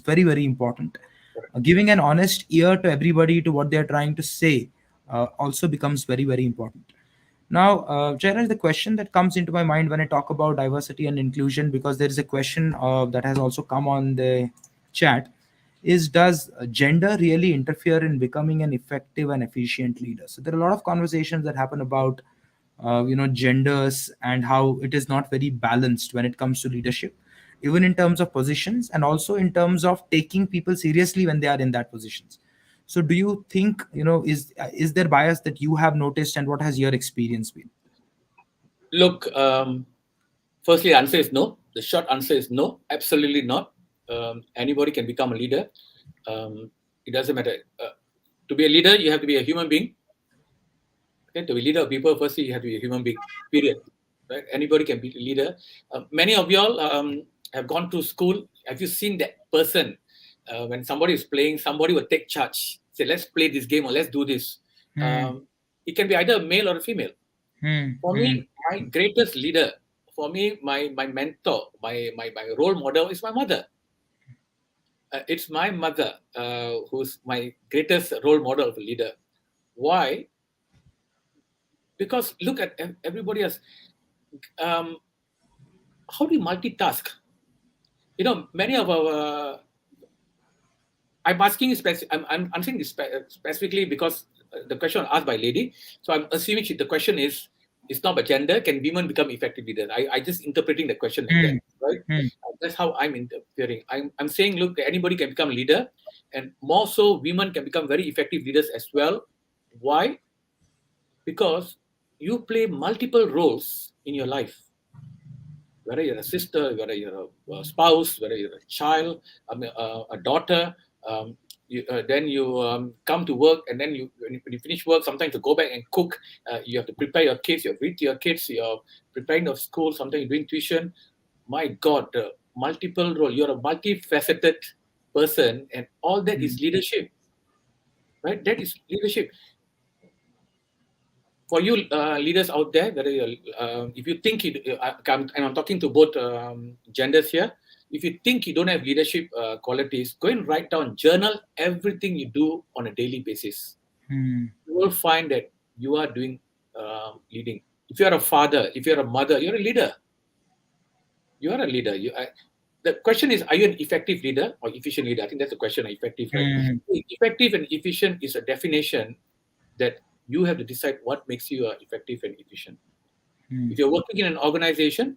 very, very important. correct. Giving an honest ear to everybody to what they're trying to say also becomes very, very important. Now, Jairaj, the question that comes into my mind when I talk about diversity and inclusion, because there is a question that has also come on the chat, is does gender really interfere in becoming an effective and efficient leader? So there are a lot of conversations that happen about genders and how it is not very balanced when it comes to leadership, even in terms of positions and also in terms of taking people seriously when they are in that positions. So do you think, is there bias that you have noticed, and what has your experience been? Look, firstly, the answer is no. The short answer is no, absolutely not. Anybody can become a leader. It doesn't matter. To be a leader, you have to be a human being. Okay, to be a leader of people, firstly, you have to be a human being. Period. Right? Anybody can be a leader. Many of y'all have gone to school. Have you seen that person when somebody is playing? Somebody will take charge. Say, let's play this game or let's do this. Hmm. Um, it can be either a male or a female. Hmm. For Hmm. me, my greatest leader, for me, my mentor, my role model is my mother. It's my mother who's my greatest role model of a leader. Why? Because look at everybody else. Um, how do you multitask? Many of our. I'm asking you I'm answering this specifically because the question was asked by a lady. So I'm assuming the question is it's not about gender. Can women become effective leaders? I just interpreting the question like that, Hmm. right? Hmm. That's how I'm interfering. I'm saying, look, anybody can become a leader, and more so, women can become very effective leaders as well. Why? Because you play multiple roles in your life, whether you're a sister, whether you're a spouse, whether you're a child, a daughter. Um, then you come to work, and then when you finish work, sometimes you go back and cook. You have to prepare your kids, you have to read to your kids, you're preparing of school, sometimes you're doing tuition. My God, multiple role. You're a multifaceted person, and all that Hmm. is leadership, right? That is leadership. For you leaders out there, whether if you think and I'm talking to both genders here, if you think you don't have leadership qualities, go and write down, journal everything you do on a daily basis. Hmm. You will find that you are doing leading. If you're a father, if you're a mother, you're a leader. You are a leader. The question is, are you an effective leader or efficient leader? I think that's the question. Effective, right? Hmm. Effective and efficient is a definition that you have to decide what makes you effective and efficient. Hmm. If you're working in an organization,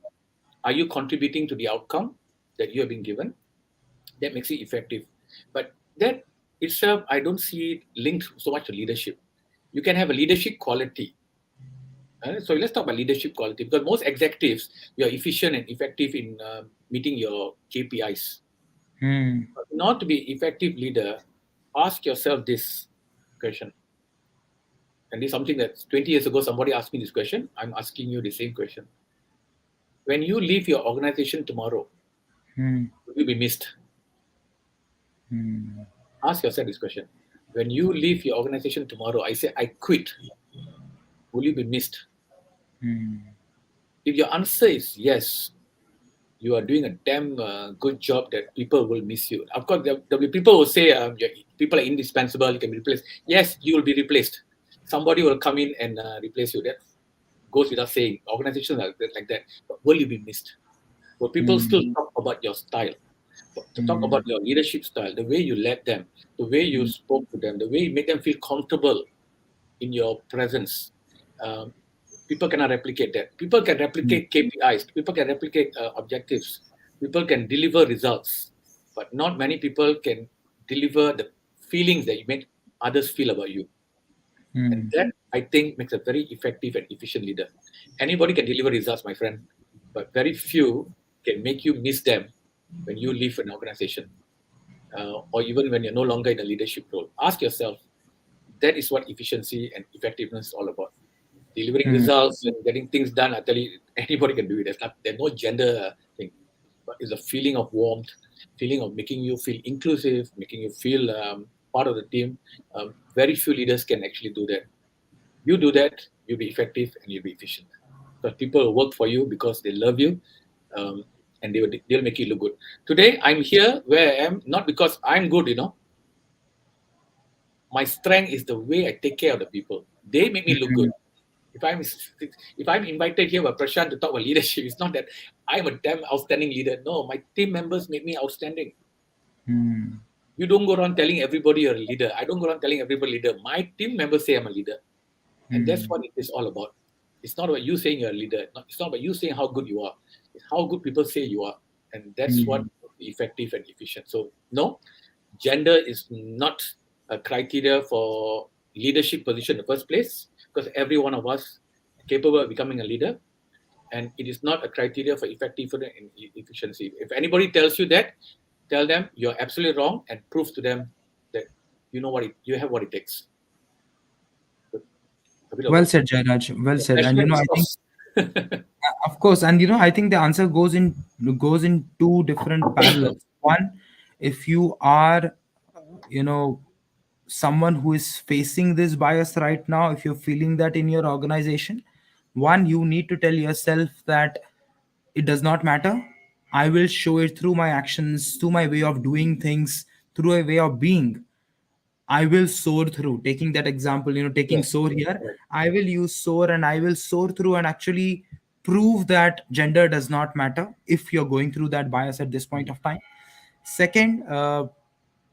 are you contributing to the outcome that you have been given? That makes it effective. But that itself, I don't see it linked so much to leadership. You can have a leadership quality. So let's talk about leadership quality because most executives, you're efficient and effective in meeting your KPIs. Hmm. But in order to be effective leader, ask yourself this question. And this is something that 20 years ago somebody asked me this question. I'm asking you the same question. When you leave your organization tomorrow, Hmm. will you be missed? Hmm. Ask yourself this question. When you leave your organization tomorrow, I say, I quit. Will you be missed? Hmm. If your answer is yes, you are doing a damn good job that people will miss you. Of course, there'll be people who say people are indispensable, you can be replaced. Yes, you will be replaced. Somebody will come in and replace you. That goes without saying. Organizations are like that. But will you be missed? Will people still Hmm. talk about your style? to talk about your leadership style, the way you led them, the way you spoke to them, the way you made them feel comfortable in your presence. Um, People cannot replicate that. People can replicate KPIs. People can replicate objectives. People can deliver results, but not many people can deliver the feelings that you make others feel about you. And Hmm. that, I think, makes a very effective and efficient leader. Anybody can deliver results, my friend, but very few can make you miss them when you leave an organization, or even when you're no longer in a leadership role. Ask yourself, that is what efficiency and effectiveness is all about. Delivering Hmm. results and getting things done, I tell you, anybody can do it. There's no gender thing, but it's a feeling of warmth, feeling of making you feel inclusive, making you feel part of the team. Very few leaders can actually do that. You do that, you'll be effective and you'll be efficient. So people will work for you because they love you, um, and they'll make you look good. Today, I'm here where I am, not because I'm good, my strength is the way I take care of the people. They make me look good. If I'm if I'm invited here by Prashant to talk about leadership, it's not that I'm a damn outstanding leader. No, my team members make me outstanding. Hmm. You don't go around telling everybody you're a leader. I don't go around telling everybody leader. My team members say I'm a leader, and that's Hmm. what it is all about. It's not about you saying you're a leader. It's not about you saying how good you are. It's how good people say you are, and that's what Hmm. effective and efficient. So no, gender is not a criteria for leadership position in the first place, because every one of us are capable of becoming a leader, and it is not a criteria for effectiveness and efficiency. If anybody tells you that, tell them you're absolutely wrong and prove to them that you know you have what it takes. A bit of Well said, Jairaj. Well a said. And passionate I think, resource. of course, and I think the answer goes in two different parallels. One, if you are, you know, someone who is facing this bias right now, if you're feeling that in your organization, one, you need to tell yourself that it does not matter. I will show it through my actions, through my way of doing things, through a way of being. I will soar through. Taking that example, taking Yes, soar here, correct, I will use soar and I will soar through and actually prove that gender does not matter if you're going through that bias at this point of time. Second,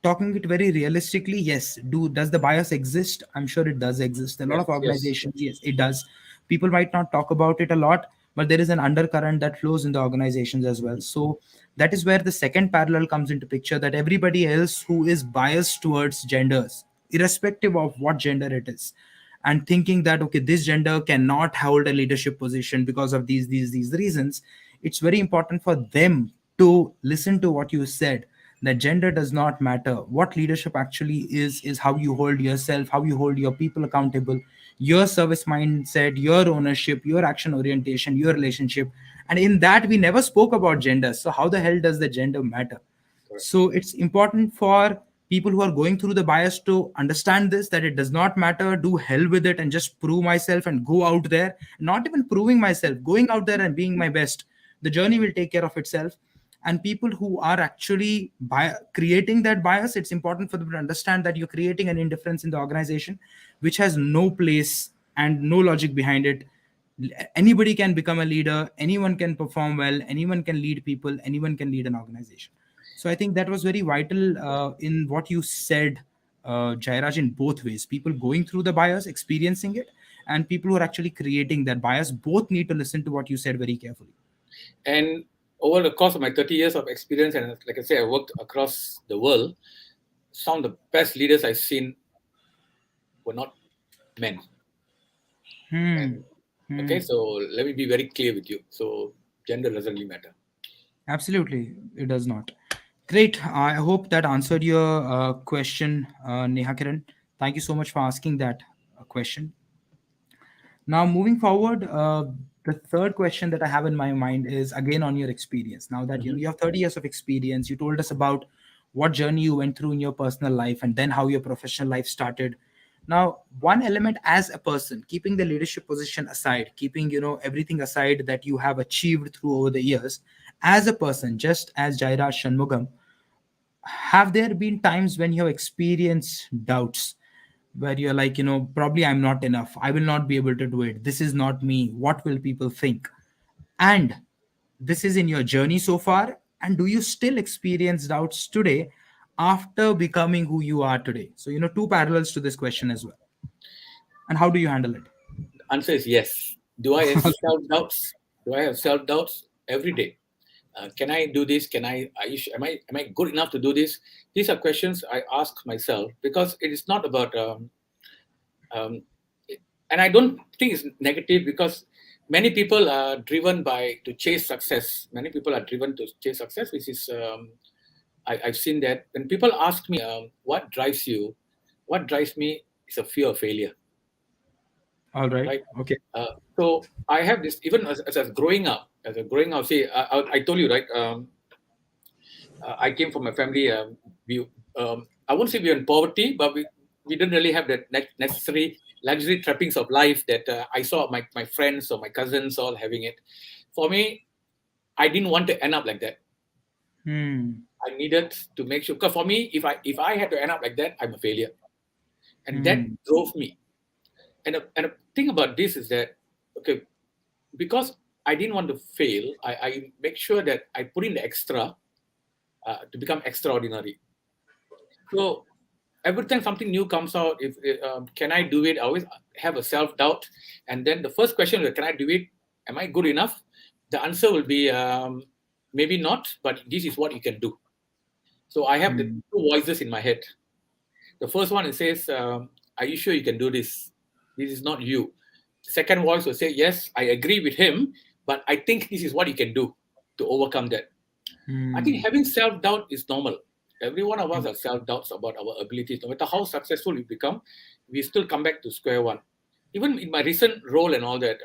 talking it very realistically, yes, does the bias exist? I'm sure it does exist. A lot of yes, yes. organizations, yes, it does. People might not talk about it a lot, but there is an undercurrent that flows in the organizations as well. So that is where the second parallel comes into picture, that everybody else who is biased towards genders, irrespective of what gender it is, and thinking that okay, this gender cannot hold a leadership position because of these reasons, it's very important for them to listen to what you said, that gender does not matter. What leadership actually is how you hold yourself, how you hold your people accountable, your service mindset, your ownership, your action orientation, your relationship. And in that we never spoke about gender, so how the hell does the gender matter? Correct. So it's important for people who are going through the bias to understand this, that it does not matter, do hell with it and just prove myself and go out there. Not even proving myself, going out there and being my best. The journey will take care of itself. And people who are actually creating that bias, it's important for them to understand that you're creating an indifference in the organization which has no place and no logic behind it. Anybody can become a leader, anyone can perform well, anyone can lead people, anyone can lead an organization. So I think that was very vital in what you said, Jairaj, in both ways. People going through the bias, experiencing it, and people who are actually creating that bias, both need to listen to what you said very carefully. And over the course of my 30 years of experience, and like I say, I worked across the world, some of the best leaders I've seen were not men. Hmm. And okay, Hmm. so let me be very clear with you. So gender doesn't really matter. Absolutely, it does not. Great. I hope that answered your question, Neha Kiran. Thank you so much for asking that question. Now, moving forward, the third question that I have in my mind is again on your experience. Now that Mhm. you have 30 years of experience, you told us about what journey you went through in your personal life and then how your professional life started. Now, one element as a person, keeping the leadership position aside, keeping everything aside that you have achieved through over the years, as a person, just as Jayaraj Shanmugam, have there been times when you have experienced doubts, where you're like, probably I'm not enough, I will not be able to do it, this is not me, what will people think? And this is in your journey so far, And do you still experience doubts today after becoming who you are today? So, two parallels to this question as well. And how do you handle it? The answer is yes. Do I have self doubts? Do I have self doubts every day? Can I do this? Can I? Am I good enough to do this? These are questions I ask myself because it is not about. Um, and I don't think it's negative because many people are driven by to chase success. Many people are driven to chase success, which is I've seen that when people ask me what drives you, what drives me is a fear of failure, All right. right? Okay. So I have this even as growing up, see, I told you, right? I came from a family. I won't say we were in poverty, but we didn't really have the necessary luxury trappings of life that I saw my friends or my cousins all having it. For me, I didn't want to end up like that. Hmm. I needed to make sure. Because for me, if I had to end up like that, I'm a failure, and that Hmm. drove me. And the thing about this is that okay, because I didn't want to fail, I make sure that I put in the extra to become extraordinary. So every time something new comes out, if can I do it? I always have a self doubt, and then the first question is, can I do it? Am I good enough? The answer will be maybe not, but this is what you can do. So I have the Hmm. two voices in my head. The first one it says, "Are you sure you can do this? This is not you." The second voice will say, "Yes, I agree with him, but I think this is what you can do to overcome that." I think Hmm. having self doubt is normal. Every one of us has self doubts about our abilities. No matter how successful we become, we still come back to square one. Even in my recent role and all that,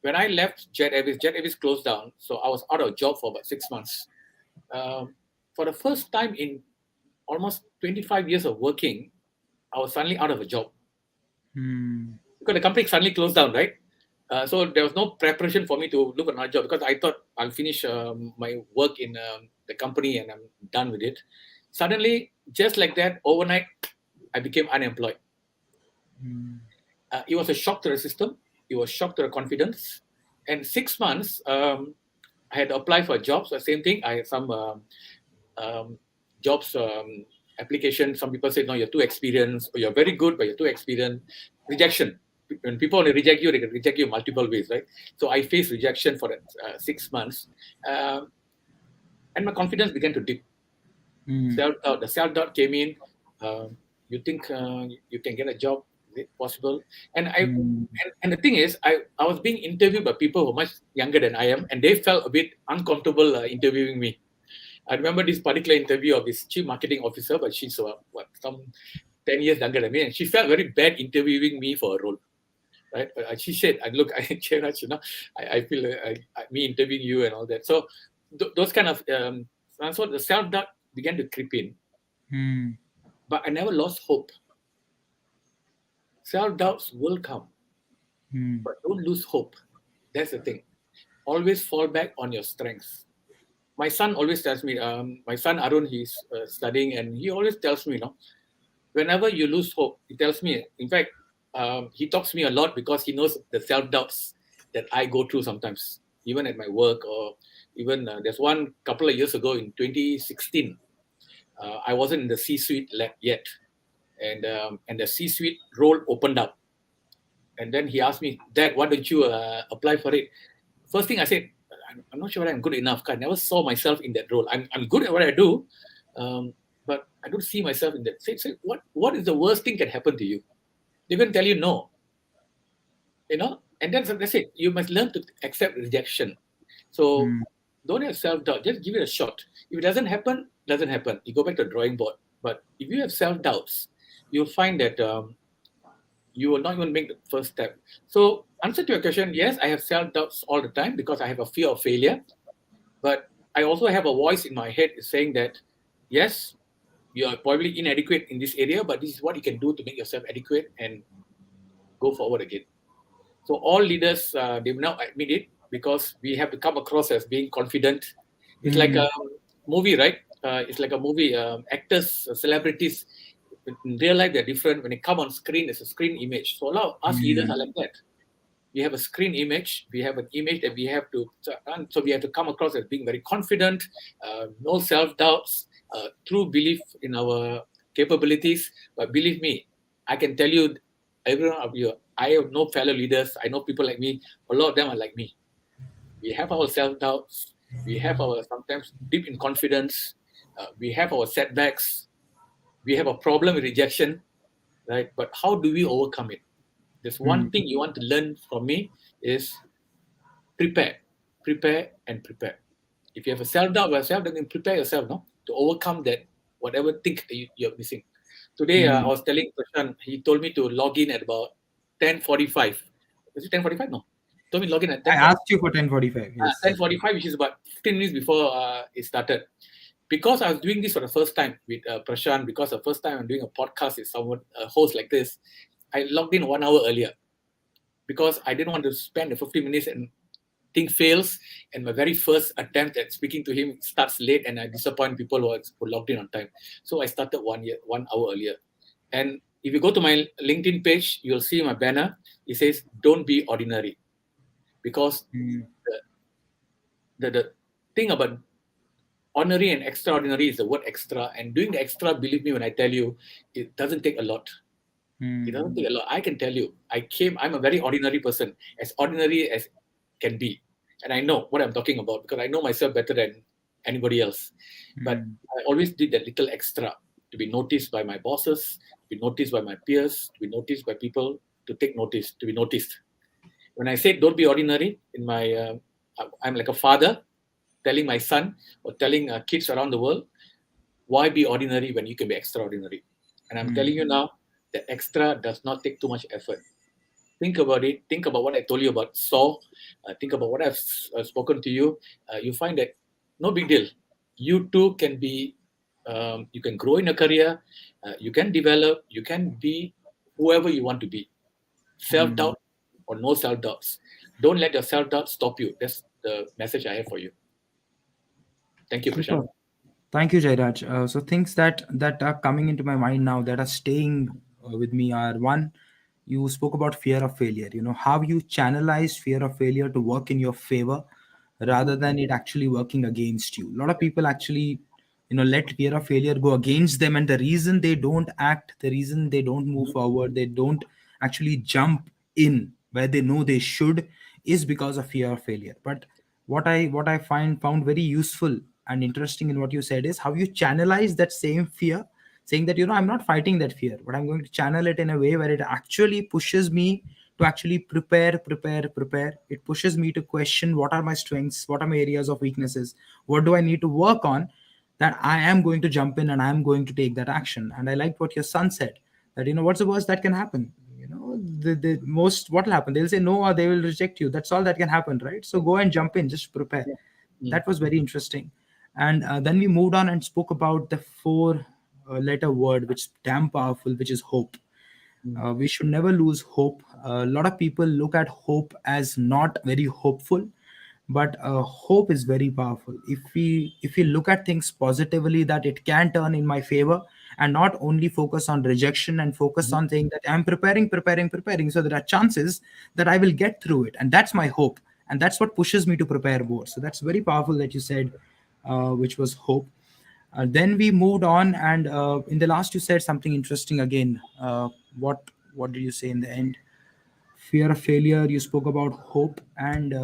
when I left Jet Airways closed down, so I was out of job for about 6 months. Um, for the first time in almost 25 years of working, I was suddenly out of a job Hmm. because the company suddenly closed down, right? So there was no preparation for me to look for another job because I thought I'll finish my work in the company and I'm done with it. Suddenly, just like that, overnight, I became unemployed. Hmm. It was a shock to the system. It was a shock to the confidence. And 6 months, I had applied for jobs. The same thing. I had some um, jobs application. Some people say, no, you're too experienced, or you're very good, but you're too experienced. Rejection. When people only reject you, they can reject you multiple ways, right? So I faced rejection for 6 months, um, and my confidence began to dip. Hmm. Self doubt. The self doubt came in. You think you can get a job? Is it possible? And I Hmm. and the thing is, I was being interviewed by people who are much younger than I am, and they felt a bit uncomfortable interviewing me. I remember this particular interview of this chief marketing officer, but she's some 10 years younger than me, and she felt very bad interviewing me for a role. Right? She said, "I look, Jayaraj, I feel me interviewing you and all that." So those kind of so the self doubt began to creep in, Hmm. but I never lost hope. Self doubts will come, Hmm. but don't lose hope. That's the thing. Always fall back on your strengths. My son always tells me, my son Arun, he's studying, and he always tells me, whenever you lose hope, he tells me, in fact, he talks to me a lot because he knows the self doubts that I go through sometimes, even at my work, or even there's one couple of years ago in 2016. I wasn't in the C suite yet, and the C suite role opened up. And then he asked me, Dad, why don't you apply for it? First thing I said, I'm not sure whether I'm good enough. 'Cause I never saw myself in that role. I'm good at what I do, but I don't see myself in that. Say, what is the worst thing can happen to you? They're going to tell you no, and then that's it. You must learn to accept rejection. So Hmm. don't have self doubt. Just give it a shot. If it doesn't happen, doesn't happen. You go back to the drawing board. But if you have self doubts, you'll find that you will not even make the first step. So, answer to your question, yes, I have self doubts all the time because I have a fear of failure. But I also have a voice in my head saying that, yes, you are probably inadequate in this area, but this is what you can do to make yourself adequate and go forward again. So, all leaders, they will now admit it because we have to come across as being confident. It's like Hmm. a movie, right? It's like a movie. Actors, celebrities, in real life, they're different. When they come on screen, it's a screen image. So, a lot of us leaders Hmm. are like that. We have a screen image. We have an image that we have to, so we have to come across as being very confident, no self doubts, true belief in our capabilities. But believe me, I can tell you, everyone of you, I have no fellow leaders. I know people like me. A lot of them are like me. We have our self doubts. We have our sometimes deep in confidence. We have our setbacks. We have a problem with rejection, right? But how do we overcome it? There's one Mm. thing you want to learn from me is prepare, prepare, and prepare. If you have a self doubt yourself, then prepare yourself, no, to overcome that whatever thing you're missing. Today, I Mm. was telling Prashant, he told me to log in at about 10:45. Was it 10:45? No, he told me log in at I 10:45. asked you for 10:45. Yes. 10:45, which is about 15 minutes before it started. Because I was doing this for the first time with Prashant, because the first time I'm doing a podcast with someone, a host like this, I logged in 1 hour earlier because I didn't want to spend the 50 minutes and thing fails. And my very first attempt at speaking to him starts late, and I disappoint people who logged in on time. So I started 1 hour earlier. And if you go to my LinkedIn page, you'll see my banner. It says, "Don't be ordinary," because Mm. the thing about ordinary and extraordinary is the word extra. And doing the extra, believe me when I tell you, it doesn't take a lot. It Mm. doesn't take a lot. I can tell you, I'm a very ordinary person, as ordinary as can be. And I know what I'm talking about because I know myself better than anybody else. But Mm. I always did that little extra to be noticed by my bosses, to be noticed by my peers, to be noticed by people, to take notice, to be noticed. When I say don't be ordinary, I'm like a father telling my son or telling kids around the world, why be ordinary when you can be extraordinary? And I'm Mm. telling you now that extra does not take too much effort. Think about it. Think about what I told you about Saul. Think about what I've spoken to you. You find that no big deal. You too can be, you can grow in a career, you can develop, you can be whoever you want to be. Self Mm. doubt or no self doubts. Don't let your self doubt stop you. That's the message I have for you. Thank you, Prashant. Super. Thank you, Jairaj. So things that are coming into my mind now that are staying with me are: one, you spoke about fear of failure. You know how you channelized fear of failure to work in your favor Mhm. rather than it actually working against you. A lot of people actually, let fear of failure go against them, and the reason they don't act, the reason they don't move Mhm. forward, they don't actually jump in where they know they should, is because of fear of failure. But what I found very useful and interesting in what you said is how you channelize that same fear, saying that I'm not fighting that fear, but I'm going to channel it in a way where it actually pushes me to actually prepare. It pushes me to question what are my strengths, what are my areas of weaknesses, what do I need to work on, that I am going to jump in and I am going to take that action. And I liked what your son said, that what's the worst that can happen? The most, what will happen? They'll say no or they will reject you. That's all that can happen, right? So go and jump in, just prepare. Mm. That was very interesting. And then we moved on and spoke about the four letter word which is damn powerful, which is hope. Mm. We should never lose hope. A lot of people look at hope as not very hopeful, but hope is very powerful. If we look at things positively, that it can turn in my favor, and not only focus on rejection and focus Mhm. on saying that I'm preparing, so there are chances that I will get through it, and that's my hope, and that's what pushes me to prepare more. So that's very powerful that you said, which was hope. Then we moved on, and in the last you said something interesting again. What did you say in the end? Fear of failure. You spoke about hope and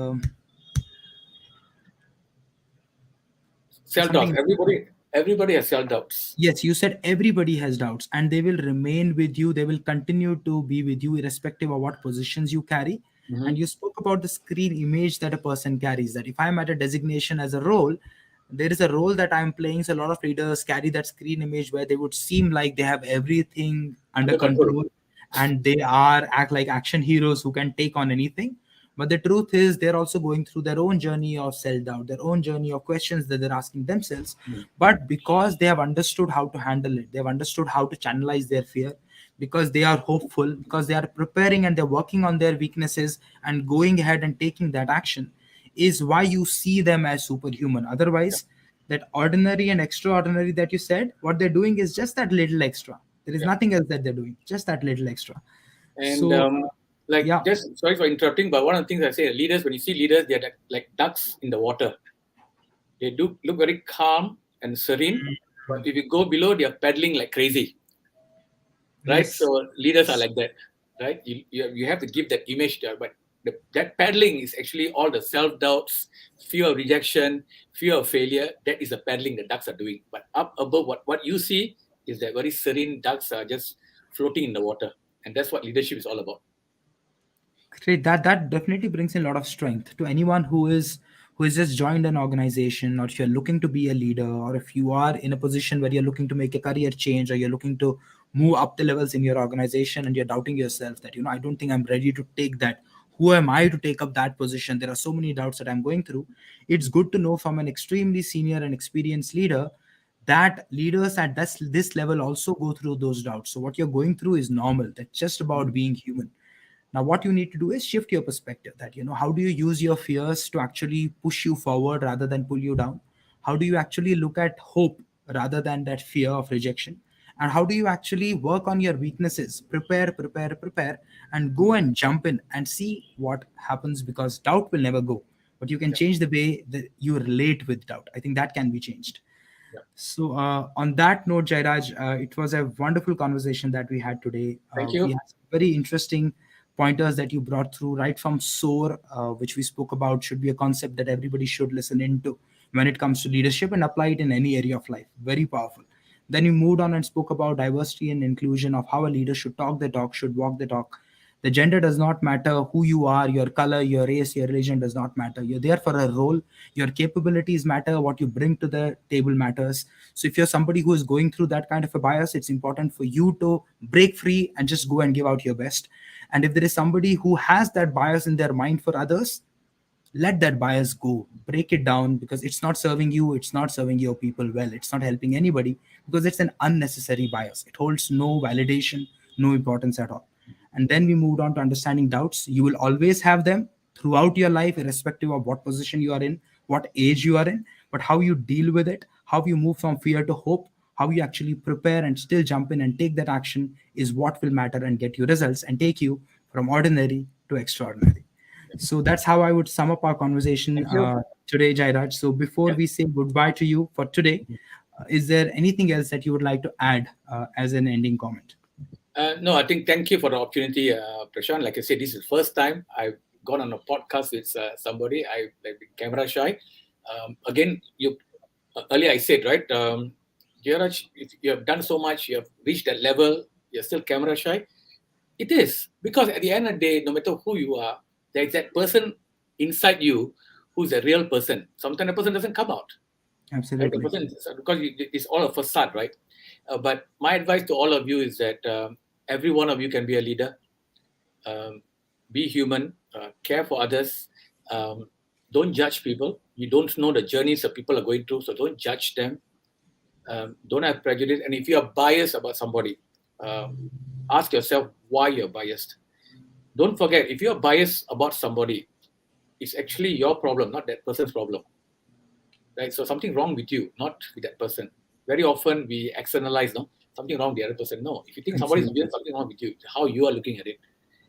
Self doubts. something. Everybody has self doubts. Yes, you said everybody has doubts, and they will remain with you. They will continue to be with you, irrespective of what positions you carry. And Mhm. you spoke about the screen image that a person carries. That if I'm at a designation as a role, there is a role that I'm playing. So a lot of leaders carry that screen image where they would seem like they have everything under Under control. control, and they are act like action heroes who can take on anything. But the truth is, they're also going through their own journey of self doubt, their own journey of questions that they're asking themselves. Mm. But because they have understood how to handle it, they have understood how to channelize their fear, because they are hopeful, because they are preparing and they're working on their weaknesses and going ahead and taking that action, is why you see them as superhuman. Yeah. Otherwise, that ordinary and extraordinary that you said, what they're doing is just that little extra. There is Yeah. nothing else that they're doing, just that little extra. And So, Like, Yeah. just sorry for interrupting, but one of the things I say, leaders, when you see leaders, they're like ducks in the water. They do look very calm and serene, but if you go below, they are paddling like crazy, right? Yes. So leaders are like that, right? You have to give that image there, but that paddling is actually all the self doubts, fear of rejection, fear of failure. That is the paddling the ducks are doing. But up above, what you see is that very serene ducks are just floating in the water, and that's what leadership is all about. Great. That definitely brings in a lot of strength to anyone who is just joined an organization, or if you're looking to be a leader, or if you are in a position where you're looking to make a career change, or you're looking to move up the levels in your organization, and you're doubting yourself that I don't think I'm ready to take that. Who am I to take up that position? There are so many doubts that I'm going through. It's good to know from an extremely senior and experienced leader that leaders at this level also go through those doubts. So what you're going through is normal. That's just about being human. Now what you need to do is shift your perspective, that how do you use your fears to actually push you forward rather than pull you down. How do you actually look at hope rather than that fear of rejection? And how do you actually work on your weaknesses, prepare, and go and jump in and see what happens, because doubt will never go, but you can Yeah, change the way that you relate with doubt. I think that can be changed. yeah. So, on that note, Jairaj, it was a wonderful conversation that we had today. Thank We you. had some very interesting pointers that you brought through, right from SOAR, which we spoke about, should be a concept that everybody should listen into when it comes to leadership and apply it in any area of life. Very powerful. Then we moved on and spoke about diversity and inclusion, of how a leader should talk the talk, should walk the talk. The gender does not matter, who you are, your color, your race, your religion does not matter. You're there for a role. Your capabilities matter, what you bring to the table matters. So if you're somebody who is going through that kind of a bias, it's important for you to break free and just go and give out your best. And if there is somebody who has that bias in their mind for others, let that bias go, break it down, because it's not serving you, it's not serving your people well, it's not helping anybody, because it's an unnecessary bias. It holds no validation, no importance at all. And then we moved on to understanding doubts. You will always have them throughout your life, irrespective of what position you are in, what age you are in. But how you deal with it, how you move from fear to hope, how you actually prepare and still jump in and take that action, is what will matter and get you results and take you from ordinary to extraordinary. So that's how I would sum up our conversation Thank you. today, Jairaj. So before Yeah. we say goodbye to you for today, is there anything else that you would like to add as an ending comment? No, I think thank you for the opportunity, Prashant. Like I said, this is the first time I've gone on a podcast with somebody. I like camera shy. Again, you earlier I said right, Jayaraj, if you have done so much, you have reached that level. You're still camera shy. It is because at the end of the day, no matter who you are, there is that person inside you who's a real person. Sometimes the person doesn't come out. Right? The Absolutely. person, because it's all a facade, right? But my advice to all of you is that every one of you can be a leader. Um, be human, care for others. Um, don't judge people. You don't know the journeys that people are going through, so don't judge them. Don't have prejudice. And if you are biased about somebody, um, ask yourself why you're biased. Don't forget, if you're biased about somebody, it's actually your problem, not that person's problem, right? So something wrong with you, not with that person. Very often we externalize, no, something wrong with the other person. No, if you think somebody's Absolutely. doing something wrong with you, how you are looking at it.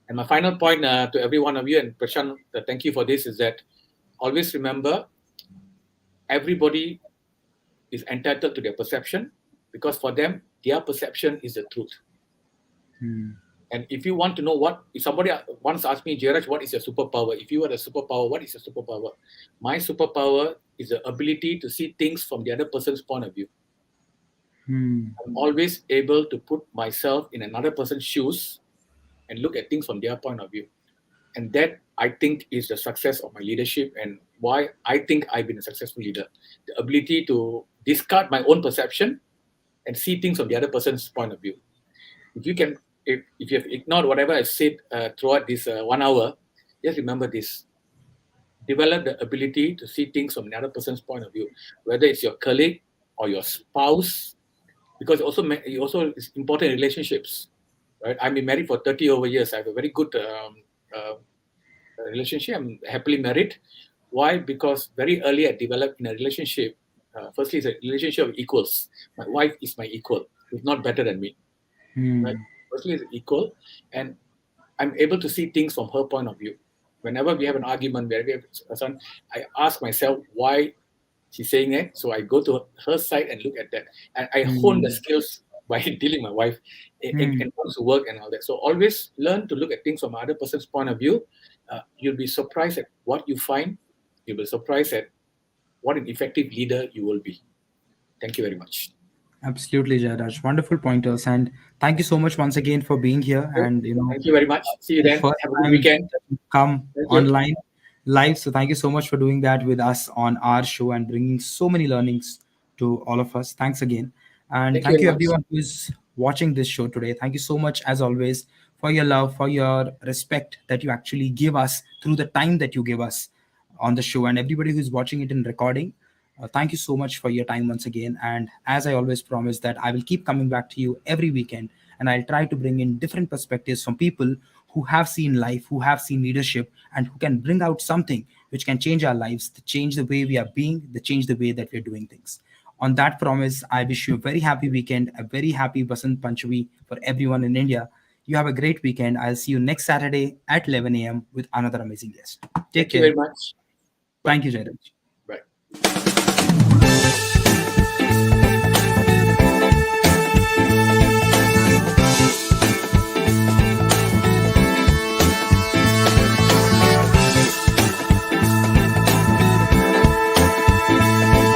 And my final point to every one of you, and Prashant, thank you for this, is that always remember everybody is entitled to their perception because for them, their perception is the truth. Hmm. And if you want to know if somebody once asked me, Jairaj, what is your superpower? If you were a superpower, what is your superpower? My superpower is the ability to see things from the other person's point of view. Hmm. I'm always able to put myself in another person's shoes and look at things from their point of view. And that I think is the success of my leadership and why I think I've been a successful leader. The ability to discard my own perception and see things from the other person's point of view. If you can, if you have ignored whatever I said throughout this 1 hour, just remember this: develop the ability to see things from another person's point of view, whether it's your colleague or your spouse, because it also is important in relationships, right? I've been married for 30 over years. I have a very good uh, relationship. I'm happily married. Why? Because very early I developed in a relationship. Firstly, it's a relationship of equals. My wife is my equal, who's not better than me, right? Hmm. Firstly, it's equal, and I'm able to see things from her point of view. Whenever we have an argument, wherever we have a son, I ask myself why she's saying it. So I go to her side and look at that. And I hone the Hmm. skills by dealing with my wife Hmm. in comes to work and all that. So always learn to look at things from other person's point of view. You'll be surprised at what you find. You'll be surprised at what an effective leader you will be. Thank you very much. Absolutely, Jayaraj. Wonderful pointers, and thank you so much once again for being here. Okay. And Thank you very much. See you the then. first Have a good time weekend. that you come Thank you. online live. So thank you so much for doing that with us on our show and bringing so many learnings to all of us. Thanks again. And Thank you thank very you much. everyone who's watching this show today. Thank you so much as always for your love, for your respect that you actually give us through the time that you give us on the show, and everybody who's watching it in recording. Thank you so much for your time once again. And as I always promise that I will keep coming back to you every weekend, and I'll try to bring in different perspectives from people who have seen life, who have seen leadership, and who can bring out something which can change our lives, to change the way we are being, to change the way that we're doing things. On that promise, I wish you a very happy weekend, a very happy Basant Panchami for everyone in India. You have a great weekend. I'll see you next Saturday at 11 a.m. with another amazing guest. Take Thank you very care. much. Bye. Thank you, Jairaj. Bye.